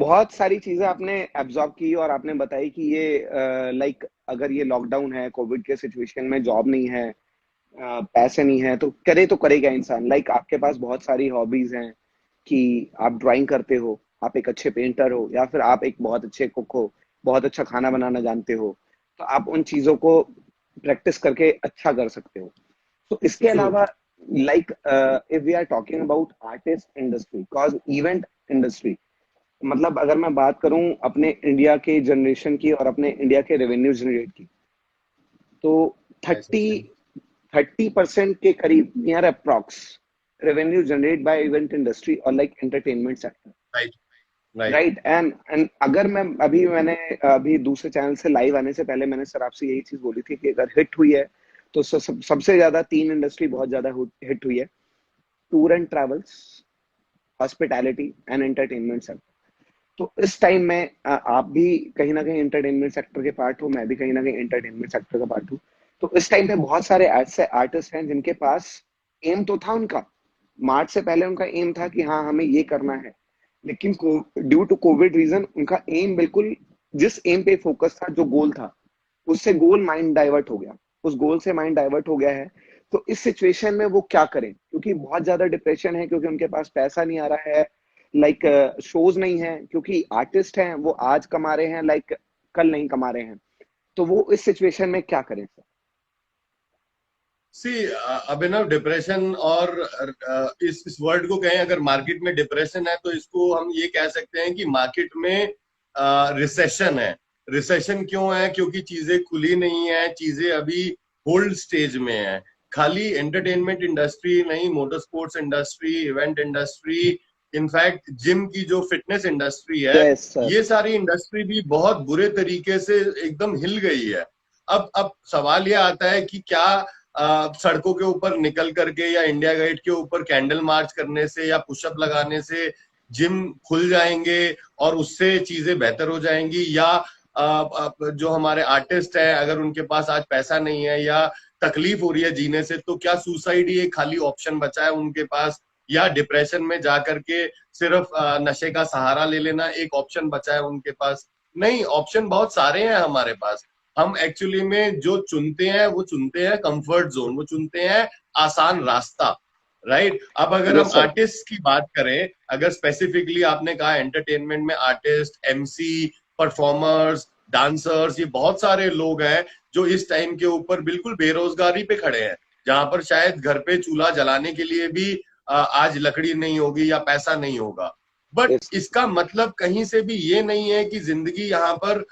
बहुत सारी चीजें आपने एब्जॉर्ब की और आपने बताई कि ये लाइक अगर ये लॉकडाउन है, कोविड के सिचुएशन में जॉब नहीं है, पैसे नहीं है, तो करेगा इंसान। लाइक आपके पास बहुत सारी हॉबीज हैं कि आप ड्राइंग करते हो, आप एक अच्छे पेंटर हो, या फिर आप एक बहुत अच्छे कुक हो, बहुत अच्छा खाना बनाना जानते हो, तो आप उन चीजों को प्रैक्टिस करके अच्छा कर सकते हो। तो इसके ट्रू। अलावा like if we are talking about artist industry, cause event industry, मतलब अगर मैं बात करूं अपने इंडिया के जनरेशन की और अपने इंडिया के रेवेन्यू जनरेट की, तो नाइस 30 क्वेश्चन। 30% के करीब near approx revenue generate by event industry और like entertainment sector, right. Right. Right. And अगर मैंने अभी दूसरे चैनल से लाइव आने से पहले मैंने सर आपसे यही चीज बोली थी कि अगर हिट हुई है तो सबसे ज्यादा तीन इंडस्ट्री बहुत ज्यादा हिट हुई है: tour and travels, hospitality and entertainment sector. तो इस टाइम में आप भी कहीं ना कहीं एंटरटेनमेंट सेक्टर के पार्ट हो, मैं भी कहीं ना कहीं एंटरटेनमेंट सेक्टर का पार्ट हूँ। तो इस टाइम पे बहुत सारे ऐसे आर्टिस्ट हैं जिनके पास एम तो था उनका, मार्च से पहले उनका एम था कि हाँ हमें ये करना है, लेकिन ड्यू टू कोविड रीजन उनका एम बिल्कुल, जिस एम पे फोकस था, जो गोल था, उससे गोल माइंड डाइवर्ट हो गया, उस गोल से माइंड डाइवर्ट हो गया है। तो इस सिचुएशन में वो क्या करें, क्योंकि बहुत ज्यादा डिप्रेशन है, क्योंकि उनके पास पैसा नहीं आ रहा है, लाइक शोज नहीं है, क्योंकि आर्टिस्ट हैं वो आज कमा रहे हैं, लाइक कल नहीं कमा रहे हैं। तो वो इस सिचुएशन में क्या करें सर? सी, अभिनव, डिप्रेशन और इस वर्ड को कहें, अगर मार्केट में डिप्रेशन है तो इसको हम ये कह सकते हैं कि मार्केट में रिसेशन है। रिसेशन क्यों है? क्योंकि चीजें खुली नहीं है, चीजें अभी होल्ड स्टेज में है। खाली एंटरटेनमेंट इंडस्ट्री नहीं, motor sports industry, event industry, in fact gym की जो फिटनेस इंडस्ट्री है, यस सर। ये सारी इंडस्ट्री भी बहुत बुरे तरीके से एकदम हिल गई है। अब सवाल ये आता है कि क्या सड़कों के ऊपर निकल करके या इंडिया गेट के ऊपर कैंडल मार्च करने से या पुशअप लगाने से जिम खुल जाएंगे और उससे चीजें बेहतर हो जाएंगी? या जो हमारे आर्टिस्ट है, अगर उनके पास आज पैसा नहीं है या तकलीफ हो रही है जीने से, तो क्या सुसाइड ही एक खाली ऑप्शन बचा है उनके पास? या डिप्रेशन में जाकर के सिर्फ नशे का सहारा ले लेना एक ऑप्शन बचा है उनके पास? नहीं, ऑप्शन बहुत सारे हैं हमारे पास। हम एक्चुअली में जो चुनते हैं वो चुनते हैं कंफर्ट जोन, वो चुनते हैं आसान रास्ता। राइट। अब अगर हम यस सर। आर्टिस्ट की बात करें, अगर स्पेसिफिकली आपने कहा एंटरटेनमेंट में आर्टिस्ट, एमसी, परफॉर्मर्स, डांसर्स, ये बहुत सारे लोग हैं जो इस टाइम के ऊपर बिल्कुल बेरोजगारी पे खड़े हैं, जहां पर शायद घर पे चूल्हा जलाने के लिए भी आज लकड़ी नहीं होगी या पैसा नहीं होगा। But yes. इसका मतलब कहीं से भी ये नहीं है कि जिंदगी यहाँ पर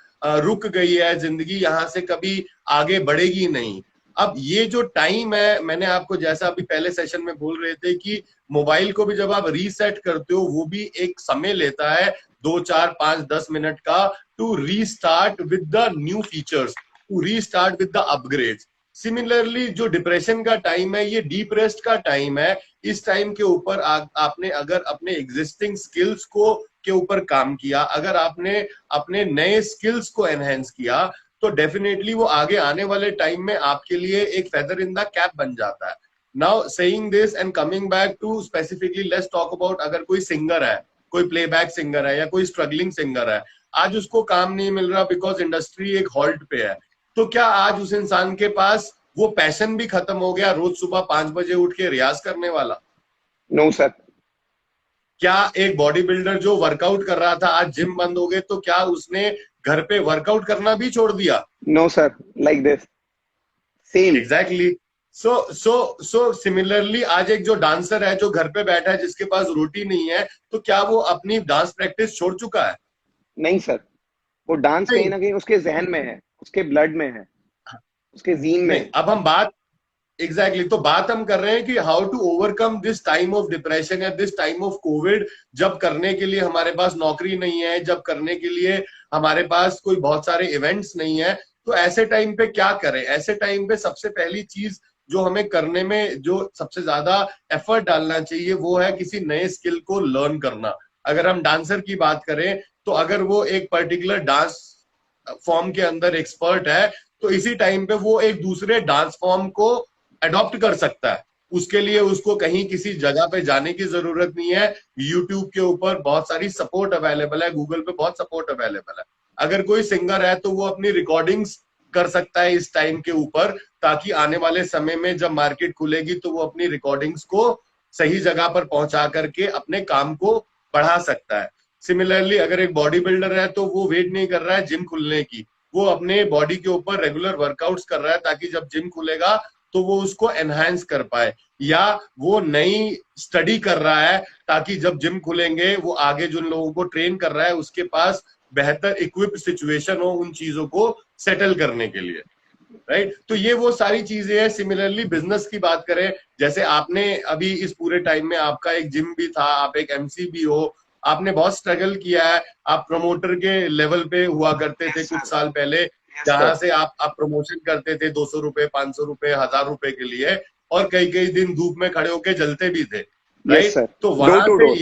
रुक गई है, जिंदगी यहां से कभी आगे बढ़ेगी नहीं। अब ये जो टाइम है, मैंने आपको जैसा अभी पहले सेशन में बोल रहे थे कि मोबाइल को भी जब आप रीसेट करते हो वो भी एक समय लेता है, 2 4 5 10 मिनट का, to restart with the new features, to restart with the upgrades. Similarly जो डिप्रेशन का टाइम है, ये डीप्रेस्ड का टाइम है। इस टाइम के ऊपर आपने अगर अपने एग्जिस्टिंग स्किल्स को के ऊपर काम किया, अगर आपने अपने नए स्किल्स को एनहेंस किया, तो डेफिनेटली वो आगे आने वाले टाइम में आपके लिए एक फेदर इन द कैप बन जाता है। Now saying this and coming back to specifically, let's talk about, अगर कोई सिंगर है, कोई प्लेबैक सिंगर है या कोई स्ट्रगलिंग सिंगर है, आज उसको काम नहीं मिल रहा बिकॉज इंडस्ट्री एक हॉल्ट पे है, तो क्या आज उस इंसान के पास वो पैशन भी खत्म हो गया रोज सुबह 5 बजे उठ के रियाज करने वाला? No sir. क्या एक बॉडी बिल्डर जो वर्कआउट कर रहा था, आज जिम बंद हो गए, तो क्या उसने घर पे वर्कआउट करना भी छोड़ दिया? No sir, like this same. Exactly. So similarly आज एक जो डांसर है जो घर पे बैठा है, जिसके पास रोटी नहीं है, तो क्या वो अपनी डांस प्रैक्टिस छोड़ चुका है? नहीं सर, वो डांस कहीं नहीं। ना कहीं उसके जहन में है, उसके ब्लड में है, उसके जीन में नहीं, है। अब हम बात, एग्जैक्टली तो बात हम कर रहे हैं कि how to overcome this time of depression या दिस टाइम ऑफ कोविड, जब करने के लिए हमारे पास नौकरी नहीं है, जब करने के लिए हमारे पास कोई बहुत सारे इवेंट्स नहीं है, तो ऐसे टाइम पे क्या करें? ऐसे टाइम पे सबसे पहली चीज जो हमें करने में जो सबसे ज्यादा एफर्ट डालना चाहिए वो है किसी नए स्किल को लर्न करना। अगर हम डांसर की बात करें, तो अगर वो एक पर्टिकुलर डांस फॉर्म के अंदर एक्सपर्ट है, तो इसी टाइम पे वो एक दूसरे डांस फॉर्म को अडॉप्ट कर सकता है। उसके लिए उसको कहीं किसी जगह पे जाने की जरूरत नहीं है। यूट्यूब के ऊपर बहुत सारी सपोर्ट अवेलेबल है, गूगल पे बहुत सपोर्ट अवेलेबल है। अगर कोई सिंगर है तो वो अपनी रिकॉर्डिंग्स कर सकता है इस टाइम के ऊपर, ताकि आने वाले समय में जब मार्केट खुलेगी तो वो अपनी रिकॉर्डिंग्स को सही जगह पर पहुंचा करके अपने काम को बढ़ा सकता है। सिमिलरली अगर एक बॉडी बिल्डर है तो वो वेट नहीं कर रहा है जिम खुलने की, वो अपने बॉडी के ऊपर रेगुलर वर्कआउट्स कर रहा है ताकि जब जिम खुलेगा तो वो उसको एनहांस कर पाए, या वो नई स्टडी कर रहा है ताकि जब जिम खुलेंगे वो आगे जिन लोगों को ट्रेन कर रहा है उसके पास बेहतर इक्विप्ड सिचुएशन हो उन चीजों को सेटल करने के लिए, राइट। तो ये वो सारी चीजें हैं। सिमिलरली बिजनेस की बात करें, जैसे आपने अभी इस पूरे टाइम में आपका एक जिम भी था, आप एक एमसी भी हो, आपने बहुत स्ट्रगल किया है, आप प्रमोटर के लेवल पे हुआ करते थे कुछ साल पहले, जहां से आप प्रमोशन करते थे 200 रुपए, 500 रुपए, 1000 रुपए के लिए, और कई कई दिन धूप में खड़े होके जलते भी थे, राइट। तो वहां से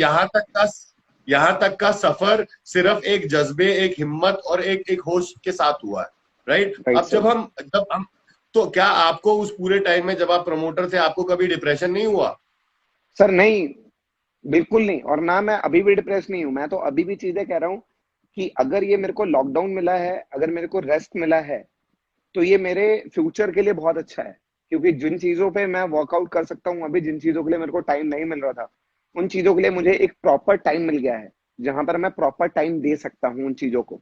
यहाँ तक का सफर सिर्फ एक जज्बे, एक हिम्मत और एक होश के साथ हुआ है, राइट। अब जब हम तो क्या आपको उस पूरे टाइम में जब आप प्रमोटर थे आपको कभी डिप्रेशन नहीं हुआ? सर नहीं, बिल्कुल नहीं। और ना मैं अभी भी डिप्रेस नहीं हूं। मैं तो अभी भी चीजें कह रहा हूं कि अगर ये मेरे को लॉकडाउन मिला है, अगर मेरे को रेस्ट मिला है, तो ये मेरे फ्यूचर के लिए बहुत अच्छा है। क्योंकि जिन चीजों पे मैं वर्कआउट कर सकता हूँ अभी, जिन चीजों के लिए मेरे को टाइम नहीं मिल रहा था, उन चीजों के लिए मुझे एक प्रॉपर टाइम मिल गया है, जहां पर मैं प्रॉपर टाइम दे सकता हूँ उन चीजों को।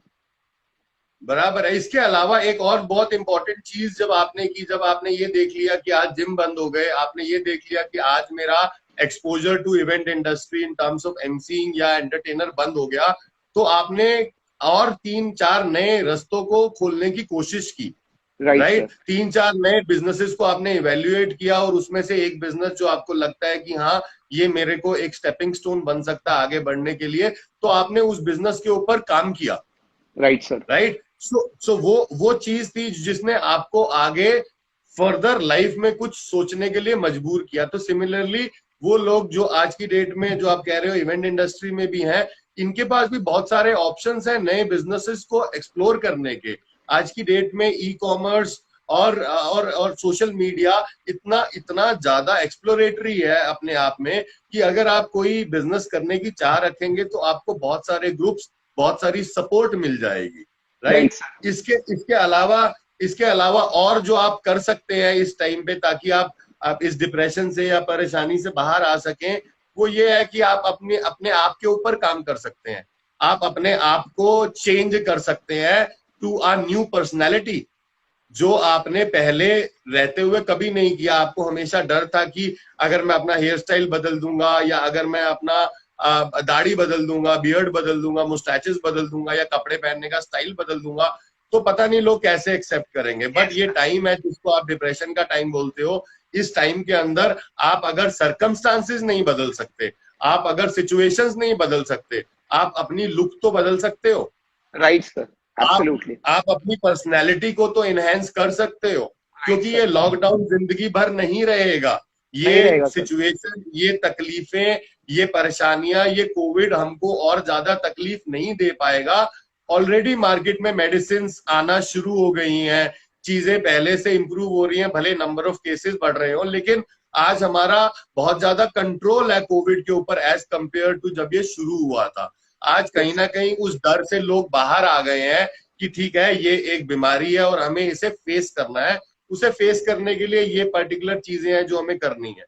बराबर है। इसके अलावा एक और बहुत इंपॉर्टेंट चीज जब आपने की, जब आपने ये देख लिया कि आज जिम बंद हो गए, आपने ये देख लिया कि आज मेरा exposure to event industry in terms of MCing या एंटरटेनर बंद हो गया, तो आपने और 3-4 नए रास्तों को खोलने की कोशिश की, राइट। 3-4 नए बिजनेसेस को आपने इवेल्युएट किया, और उसमें से एक बिजनेस जो आपको लगता है कि हाँ ये मेरे को एक स्टेपिंग स्टोन बन सकता है आगे बढ़ने के लिए, तो आपने उस बिजनेस के ऊपर काम किया, राइट सर, राइट। सो वो चीज थी जिसने आपको आगे फर्दर लाइफ में कुछ सोचने के लिए मजबूर किया। तो सिमिलरली वो लोग जो आज की डेट में जो आप कह रहे हो इवेंट इंडस्ट्री में भी हैं, इनके पास भी बहुत सारे ऑप्शंस हैं नए बिजनेसेस को एक्सप्लोर करने के। आज की डेट में ई कॉमर्स और सोशल मीडिया इतना इतना ज्यादा एक्सप्लोरेटरी है अपने आप में, कि अगर आप कोई बिजनेस करने की चाह रखेंगे तो आपको बहुत सारे ग्रुप्स, बहुत सारी सपोर्ट मिल जाएगी, राइट। इसके अलावा और जो आप कर सकते हैं इस टाइम पे ताकि आप इस डिप्रेशन से या परेशानी से बाहर आ सकें, वो ये है कि आप अपने अपने आप के ऊपर काम कर सकते हैं। आप अपने आप को चेंज कर सकते हैं टू अ न्यू पर्सनैलिटी, जो आपने पहले रहते हुए कभी नहीं किया। आपको हमेशा डर था कि अगर मैं अपना हेयर स्टाइल बदल दूंगा, या अगर मैं अपना दाढ़ी बदल दूंगा, बियर्ड बदल दूंगा, मुस्टैचेस बदल दूंगा, या कपड़े पहनने का स्टाइल बदल दूंगा, तो पता नहीं लोग कैसे एक्सेप्ट करेंगे। बट ये टाइम है जिसको आप डिप्रेशन का टाइम बोलते हो, इस टाइम के अंदर आप अगर सर्कमस्टांसेस नहीं बदल सकते, आप अगर सिचुएशंस नहीं बदल सकते, आप अपनी लुक तो बदल सकते हो, राइट सर, एब्सोल्युटली। आप अपनी पर्सनैलिटी को तो इनहेंस कर सकते हो, क्योंकि ये लॉकडाउन जिंदगी भर नहीं रहेगा। ये सिचुएशन, ये तकलीफें, ये परेशानियां, ये कोविड हमको और ज्यादा तकलीफ नहीं दे पाएगा। ऑलरेडी मार्केट में मेडिसिन आना शुरू हो गई हैं, चीजें पहले से इंप्रूव हो रही हैं, भले नंबर ऑफ केसेस बढ़ रहे हो, लेकिन आज हमारा बहुत ज्यादा कंट्रोल है कोविड के ऊपर एज कंपेयर टू जब ये शुरू हुआ था। आज कहीं ना कहीं उस डर से लोग बाहर आ गए हैं कि ठीक है ये एक बीमारी है और हमें इसे फेस करना है। उसे फेस करने के लिए ये पर्टिकुलर चीजें हैं जो हमें करनी है।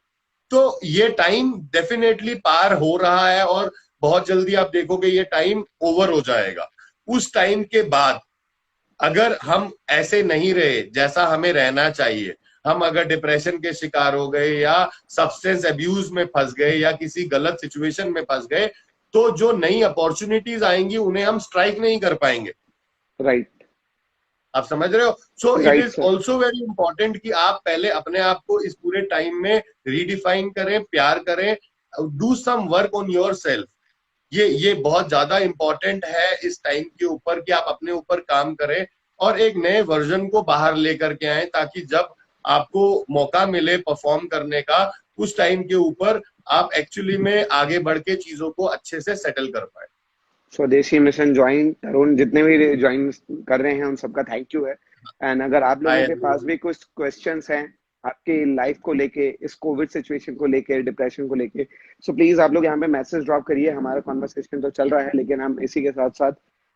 तो ये टाइम डेफिनेटली पार हो रहा है, और बहुत जल्दी आप देखोगे ये टाइम ओवर हो जाएगा। उस टाइम के बाद अगर हम ऐसे नहीं रहे जैसा हमें रहना चाहिए, हम अगर डिप्रेशन के शिकार हो गए, या सब्सटेंस अब्यूज में फंस गए, या किसी गलत सिचुएशन में फंस गए, तो जो नई अपॉर्चुनिटीज आएंगी उन्हें हम स्ट्राइक नहीं कर पाएंगे, राइट। आप समझ रहे हो। So it is also very important कि आप पहले अपने आप को इस पूरे टाइम में रीडिफाइन करें, प्यार करें, do some work on yourself. ये बहुत ज्यादा इंपॉर्टेंट है इस टाइम के ऊपर कि आप अपने ऊपर काम करें और एक नए वर्जन को बाहर लेकर के आए, ताकि जब आपको मौका मिले परफॉर्म करने का, उस टाइम के ऊपर आप एक्चुअली में आगे बढ़ के चीजों को अच्छे से सेटल कर पाए। स्वदेशी मिशन ज्वाइन, तरुण जितने भी ज्वाइन कर रहे हैं उन सबका थैंक यू है। एंड अगर आप लोगों के पास भी कुछ क्वेश्चंस हैं, आपके लाइफ को लेके, इस कोविड सिचुएशन को लेके, डिप्रेशन को लेके। सो प्लीज आप लोग यहाँ पे मैसेज ड्रॉप करिए। हमारा कॉन्वर्सेशन तो चल रहा है, लेकिन हम इसी के साथ साथ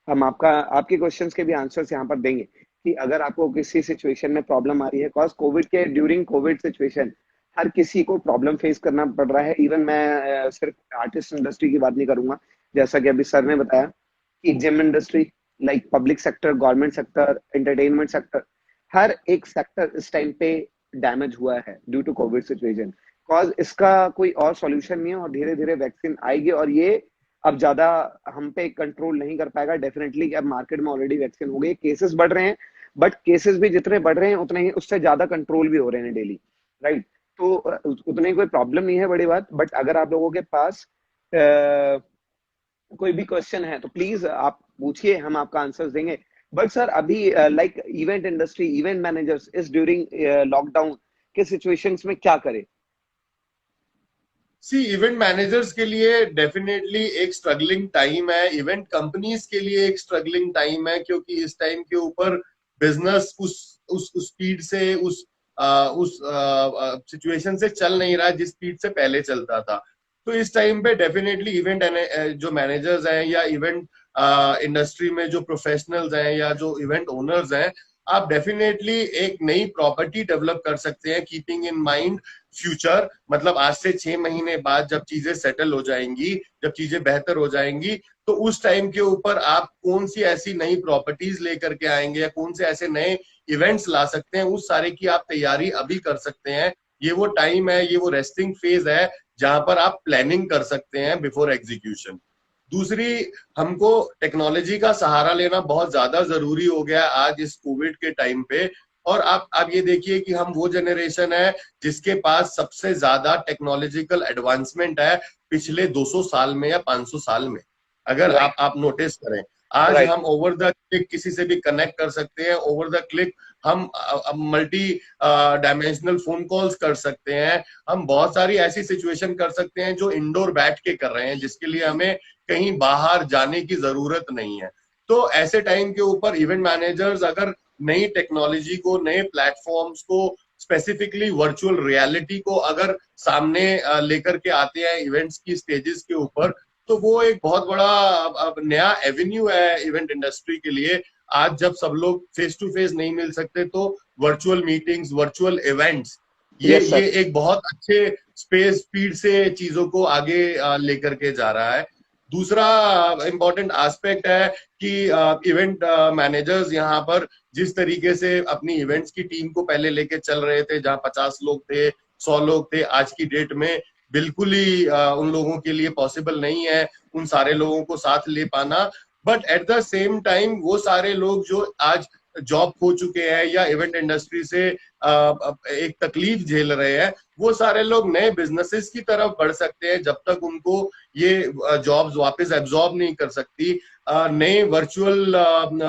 हम आपके क्वेश्चंस के भी आंसर्स यहाँ पर देंगे कि अगर आपको किसी सिचुएशन में प्रॉब्लम आ रही है, कॉज कोविड के ड्यूरिंग कोविड सिचुएशन हर किसी को प्रॉब्लम फेस करना पड़ रहा है। इवन मैं सिर्फ आर्टिस्ट इंडस्ट्री की बात नहीं करूंगा, जैसा कि अभी सर ने बताया कि gym industry, like public sector, government sector, entertainment sector, हर एक सेक्टर इस टाइम पे डैमेज हुआ है due to COVID situation. Cause इसका कोई और सॉल्यूशन नहीं है, और धीरे धीरे वैक्सीन आएगी और ये अब ज्यादा हम पे कंट्रोल नहीं कर पाएगा डेफिनेटली। अब मार्केट में ऑलरेडी वैक्सीन हो गई, केसेस बढ़ रहे हैं, बट केसेस भी जितने बढ़ रहे हैं उतने ही उससे ज्यादा कंट्रोल भी हो रहे हैं डेली, राइट। तो उतने कोई प्रॉब्लम नहीं है, बड़ी बात। बट अगर आप लोगों के पास कोई भी क्वेश्चन है तो प्लीज आप पूछिए, हम आपका आंसर्स देंगे। बट सर अभी like event industry, event managers इस ड्यूरिंग लॉकडाउन के सिचुएशंस में क्या करें? सी इवेंट मैनेजर्स के लिए डेफिनेटली एक स्ट्रगलिंग टाइम है, इवेंट कंपनीज के लिए एक स्ट्रगलिंग टाइम है, क्योंकि इस टाइम के ऊपर बिजनेस उस स्पीड से उस सिचुएशन से चल नहीं रहा जिस स्पीड से पहले चलता था। तो इस टाइम पे डेफिनेटली इवेंट जो मैनेजर्स हैं या इवेंट इंडस्ट्री में जो प्रोफेशनल्स हैं या जो इवेंट ओनर्स हैं, आप डेफिनेटली एक नई प्रॉपर्टी डेवलप कर सकते हैं कीपिंग इन माइंड फ्यूचर। मतलब आज से 6 महीने बाद जब चीजें सेटल हो जाएंगी, जब चीजें बेहतर हो जाएंगी, तो उस टाइम के ऊपर आप कौन सी ऐसी नई प्रॉपर्टीज लेकर के आएंगे या कौन से ऐसे नए इवेंट्स ला सकते हैं, उस सारे की आप तैयारी अभी कर सकते हैं। ये वो टाइम है, ये वो रेस्टिंग फेज है जहां पर आप प्लानिंग कर सकते हैं बिफोर एग्जीक्यूशन। दूसरी, हमको टेक्नोलॉजी का सहारा लेना बहुत ज्यादा जरूरी हो गया आज इस कोविड के टाइम पे। और आप ये देखिए कि हम वो जनरेशन है जिसके पास सबसे ज्यादा टेक्नोलॉजिकल एडवांसमेंट है पिछले 200 साल में या 500 साल में। अगर राइट, आप नोटिस करें, आज राइट, हम ओवर द क्लिक किसी से भी कनेक्ट कर सकते हैं, ओवर द क्लिक हम मल्टी डायमेंशनल फोन कॉल्स कर सकते हैं, हम बहुत सारी ऐसी सिचुएशन कर सकते हैं जो इंडोर बैठ के कर रहे हैं, जिसके लिए हमें कहीं बाहर जाने की जरूरत नहीं है। तो ऐसे टाइम के ऊपर इवेंट मैनेजर्स अगर नई टेक्नोलॉजी को, नए प्लेटफॉर्म्स को, स्पेसिफिकली वर्चुअल रियलिटी को अगर सामने लेकर के आते हैं इवेंट्स की स्टेजेस के ऊपर, तो वो एक बहुत बड़ा नया एवेन्यू है इवेंट इंडस्ट्री के लिए। आज जब सब लोग फेस टू फेस नहीं मिल सकते, तो वर्चुअल मीटिंग्स, वर्चुअल इवेंट्स, ये यस सर, ये एक बहुत अच्छे स्पीड से चीजों को आगे लेकर के जा रहा है। दूसरा इंपॉर्टेंट एस्पेक्ट है कि इवेंट मैनेजर्स यहाँ पर जिस तरीके से अपनी इवेंट्स की टीम को पहले लेके चल रहे थे, जहां 50 लोग थे, 100 लोग थे, आज की डेट में बिल्कुल ही उन लोगों के लिए पॉसिबल नहीं है उन सारे लोगों को साथ ले पाना। But at the same time वो सारे लोग जो आज जॉब खो चुके हैं या इवेंट इंडस्ट्री से एक तकलीफ झेल रहे हैं, वो सारे लोग नए बिजनेसेस की तरफ बढ़ सकते हैं जब तक उनको ये जॉब्स वापस एब्जॉर्ब नहीं कर सकती। नए वर्चुअल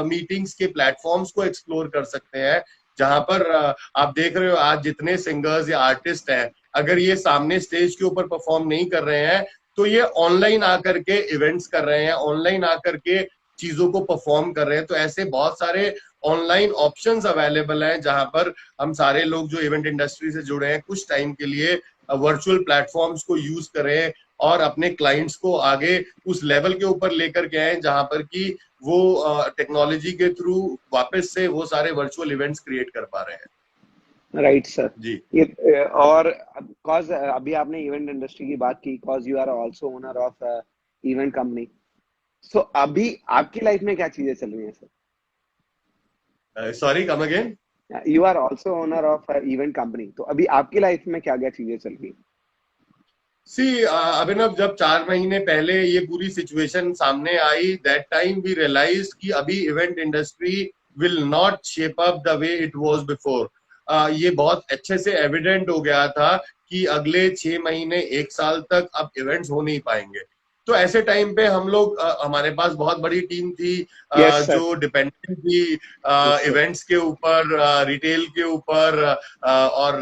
मीटिंग्स के प्लेटफॉर्म्स को एक्सप्लोर कर सकते हैं, जहां पर आप देख रहे हो आज जितने सिंगर्स या आर्टिस्ट हैं, अगर ये सामने स्टेज के ऊपर परफॉर्म नहीं कर रहे हैं तो ये ऑनलाइन आकर के इवेंट्स कर रहे हैं, ऑनलाइन आकर के चीजों को परफॉर्म कर रहे हैं। तो ऐसे बहुत सारे ऑनलाइन ऑप्शंस अवेलेबल हैं जहां पर हम सारे लोग जो इवेंट इंडस्ट्री से जुड़े हैं कुछ टाइम के लिए वर्चुअल प्लेटफॉर्म्स को यूज करें और अपने क्लाइंट्स को आगे उस लेवल के ऊपर लेकर के आए जहां पर कि वो टेक्नोलॉजी के थ्रू वापस से वो सारे वर्चुअल इवेंट्स क्रिएट कर पा रहे हैं। Right sir. जी। ये और कॉज अभी आपने इवेंट इंडस्ट्री की बात की, cause you are also owner of event company. So अभी आपकी लाइफ में क्या चीजें चल रही हैं sir? Sorry, come again. You are also owner of event company, तो अभी आपकी लाइफ में क्या क्या चीजें चल रही हैं? सी अभिनव, जब 4 महीने पहले ये पूरी सिचुएशन सामने आई, दैट टाइम वी रियलाइज्ड कि अभी event industry will not shape up the way it was before. ये बहुत अच्छे से एविडेंट हो गया था कि अगले 6 महीने 1 साल तक अब इवेंट्स हो नहीं पाएंगे। तो ऐसे टाइम पे हम लोग हमारे पास बहुत बड़ी टीम थी यस सर, जो डिपेंडेंट थी यस सर, इवेंट्स के ऊपर, रिटेल के ऊपर और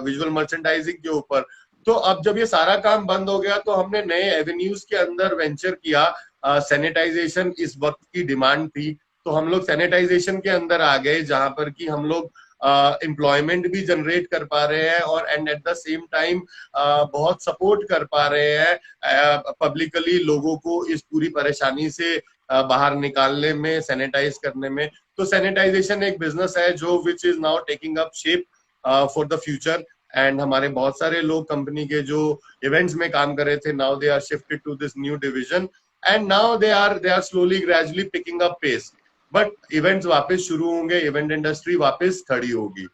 विजुअल मर्चेंडाइजिंग के ऊपर। तो अब जब ये सारा काम बंद हो गया तो हमने नए एवेन्यूज के अंदर वेंचर किया। सैनिटाइजेशन इस वक्त की डिमांड थी, तो हम लोग सैनिटाइजेशन के अंदर आ गए, जहां पर कि हम लोग एम्प्लॉयमेंट भी जनरेट कर पा रहे हैं और and at the same time बहुत सपोर्ट कर पा रहे हैं पब्लिकली लोगों को इस पूरी परेशानी से बाहर निकालने में, सैनिटाइज करने में। तो सैनिटाइजेशन एक बिजनेस है जो which is now taking up shape for the future. And हमारे बहुत सारे लोग कंपनी के जो इवेंट्स में काम कर रहे थे, now they are shifted to this new division and now they are slowly gradually picking up pace. But events वापस शुरू होंगे, इवेंट इंडस्ट्री वापस खड़ी होगी।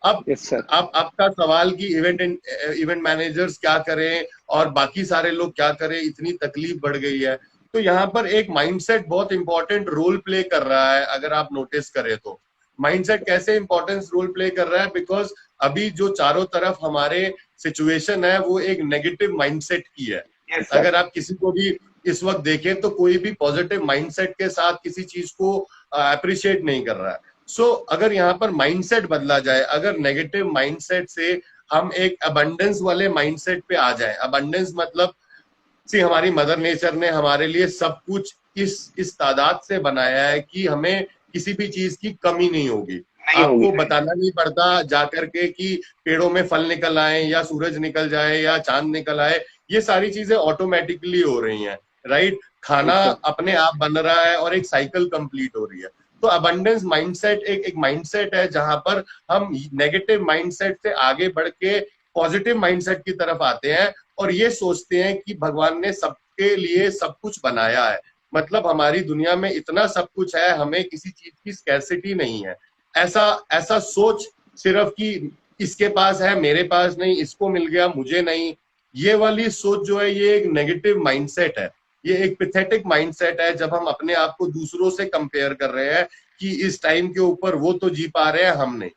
अब यस सर। अब आपका सवाल कि इवेंट मैनेजर्स क्या करें और बाकी सारे लोग क्या करें, इतनी तकलीफ बढ़ गई है। तो यहाँ पर एक माइंडसेट बहुत इंपॉर्टेंट रोल प्ले कर रहा है। अगर आप नोटिस करें तो माइंडसेट कैसे इंपॉर्टेंस रोल प्ले कर रहा है, बिकॉज अभी जो चारों तरफ हमारे सिचुएशन है वो एक नेगेटिव माइंडसेट की है। yes, अगर आप किसी को भी इस वक्त देखें तो कोई भी पॉजिटिव माइंडसेट के साथ किसी चीज को अप्रिशिएट नहीं कर रहा है। सो अगर यहाँ पर माइंडसेट बदला जाए, अगर नेगेटिव माइंडसेट से हम एक अबंडेंस वाले माइंडसेट पे आ जाए, अबंडेंस मतलब हमारी मदर नेचर ने हमारे लिए सब कुछ इस तादाद से बनाया है कि हमें किसी भी चीज की कमी नहीं होगी। आपको बताना नहीं पड़ता जाकर के कि पेड़ों में फल निकल आए या सूरज निकल जाए या चांद निकल आए, ये सारी चीजें ऑटोमेटिकली हो रही हैं, राइट। खाना अपने आप बन रहा है और एक साइकिल कंप्लीट हो रही है। तो अबंडेंस माइंडसेट एक माइंडसेट है जहां पर हम नेगेटिव माइंडसेट से आगे बढ़ के पॉजिटिव माइंडसेट की तरफ आते हैं और ये सोचते हैं कि भगवान ने सबके लिए सब कुछ बनाया है, मतलब हमारी दुनिया में इतना सब कुछ है, हमें किसी चीज की स्कैर्सिटी नहीं है। ऐसा ऐसा सोच सिर्फ कि इसके पास है मेरे पास नहीं, इसको मिल गया मुझे नहीं, ये वाली सोच जो है ये एक नेगेटिव माइंडसेट है, ये एक पैथेटिक माइंडसेट है। जब हम अपने आप को दूसरों से कंपेयर कर रहे हैं कि इस टाइम के ऊपर वो तो जी पा रहे हैं, हम नहीं।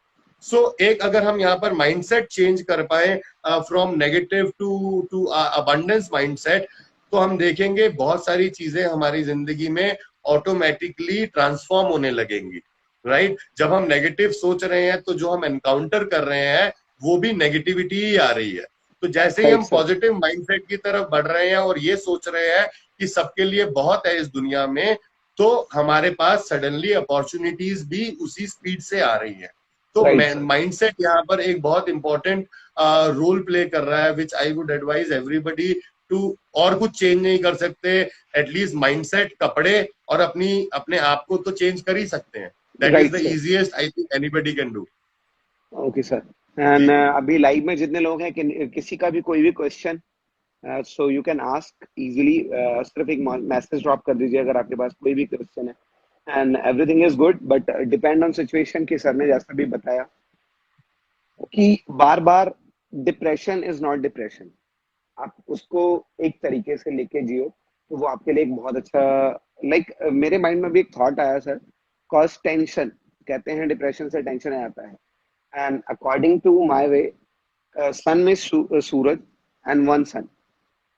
एक अगर हम यहाँ पर माइंडसेट चेंज कर पाए from negative to abundance mindset, तो हम देखेंगे बहुत सारी चीजें हमारी जिंदगी में ऑटोमेटिकली ट्रांसफॉर्म होने लगेंगी, राइट। जब हम नेगेटिव सोच रहे हैं तो जो हम एनकाउंटर कर रहे हैं वो भी नेगेटिविटी ही आ रही है। तो जैसे ही हम पॉजिटिव माइंडसेट की तरफ बढ़ रहे हैं और ये सोच रहे हैं कि सबके लिए बहुत है इस दुनिया में, तो हमारे पास सडनली अपॉर्चुनिटीज भी उसी स्पीड से आ रही है। तो माइंडसेट यहाँ पर एक बहुत इंपॉर्टेंट रोल प्ले कर रहा है, which I would advise everybody to. और कुछ चेंज नहीं कर सकते, एटलीस्ट माइंडसेट, कपड़े और अपने आप को तो चेंज कर ही सकते हैं। That is the easiest I think anybody can do. Okay sir. And अभी लाइव में जितने लोग हैं किसी का भी कोई भी question so you can ask easily, सिर्फ एक मैसेज ड्रॉप कर दीजिए अगर आपके पास कोई भी क्वेश्चन है। And everything is good but depend on situation कि सर ने जैसा भी बताया कि बार बार डिप्रेशन इज नॉट डिप्रेशन, आप उसको एक तरीके से लेके जियो तो वो आपके लिए एक बहुत अच्छा मेरे माइंड में भी एक थॉट आया सर, कॉज टेंशन, कहते हैं डिप्रेशन से टेंशन आता है। And according to my way son में सूरज एंड वन सन,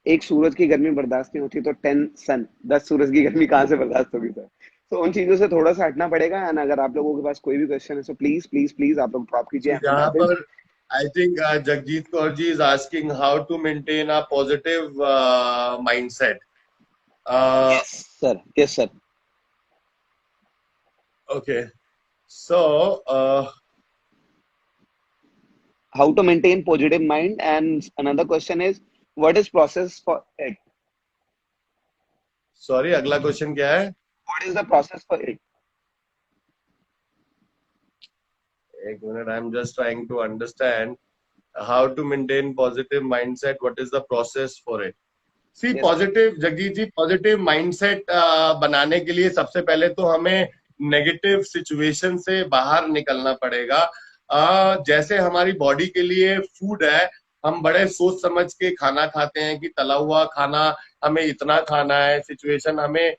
एक सूरज की गर्मी बर्दाश्त नहीं होती तो 10 सन, 10 सूरज की गर्मी कहाँ से बर्दाश्त होगी सर। तो उन चीजों से थोड़ा सा हटना पड़ेगा। एंड अगर आप लोगों के पास कोई भी क्वेश्चन है तो प्लीज प्लीज प्लीज आप लोग ड्रॉप कीजिए। यहाँ पर I think Jagjit Kaur ji is asking how to maintain a positive mindset. Yes sir. Yes sir. Okay. So how to maintain positive mind, and another question is what is process for it? Sorry, अगला question क्या है? What is the process for it? एक minute, I am just trying to understand how to maintain positive mindset. What is the process for it? See, yes, positive, Jagjit ji, positive mindset बनाने के लिए सबसे पहले तो हमें नेगेटिव सिचुएशन से बाहर निकलना पड़ेगा। जैसे हमारी बॉडी के लिए फूड है, हम बड़े सोच समझ के खाना खाते हैं कि तला हुआ खाना हमें इतना खाना है, सिचुएशन हमें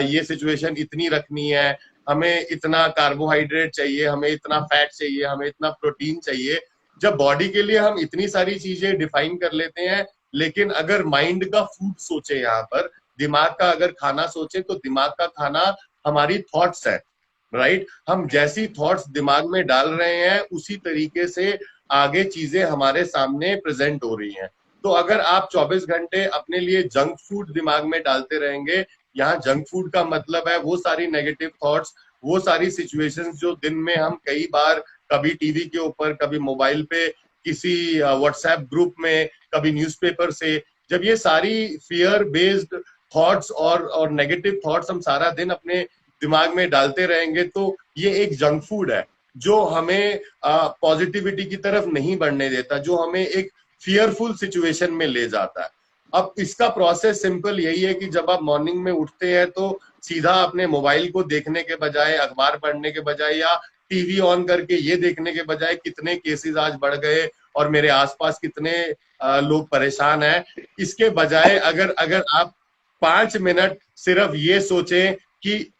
ये सिचुएशन इतनी रखनी है, हमें इतना कार्बोहाइड्रेट चाहिए, हमें इतना फैट चाहिए, हमें इतना प्रोटीन चाहिए। जब बॉडी के लिए हम इतनी सारी चीजें डिफाइन कर लेते हैं, लेकिन अगर माइंड का फूड सोचे, यहाँ पर दिमाग का अगर खाना सोचे, तो दिमाग का खाना हमारी थॉट्स है, राइट। हम जैसी थॉट्स दिमाग में डाल रहे हैं उसी तरीके से आगे चीजें हमारे सामने प्रेजेंट हो रही हैं। तो अगर आप 24 घंटे अपने लिए जंक फूड दिमाग में डालते रहेंगे, यहाँ जंक फूड का मतलब है वो सारी नेगेटिव थॉट्स, वो सारी सिचुएशंस जो दिन में हम कई बार कभी टीवी के ऊपर, कभी मोबाइल पे, किसी व्हाट्सएप ग्रुप में, कभी न्यूज़पेपर से, जब ये सारी फियर बेस्ड थॉट्स और नेगेटिव थॉट्स हम सारा दिन अपने दिमाग में डालते रहेंगे, तो ये एक जंक फूड है जो हमें पॉजिटिविटी की तरफ नहीं बढ़ने देता, जो हमें एक फियरफुल सिचुएशन में ले जाता है। अब इसका प्रोसेस सिंपल यही है कि जब आप मॉर्निंग में उठते हैं तो सीधा अपने मोबाइल को देखने के बजाय, अखबार पढ़ने के बजाय या टीवी ऑन करके ये देखने के बजाय कितने केसेस आज बढ़ गए और मेरे आसपास कितने लोग परेशान हैं, इसके बजाय अगर अगर आप 5 मिनट सिर्फ ये सोचें कि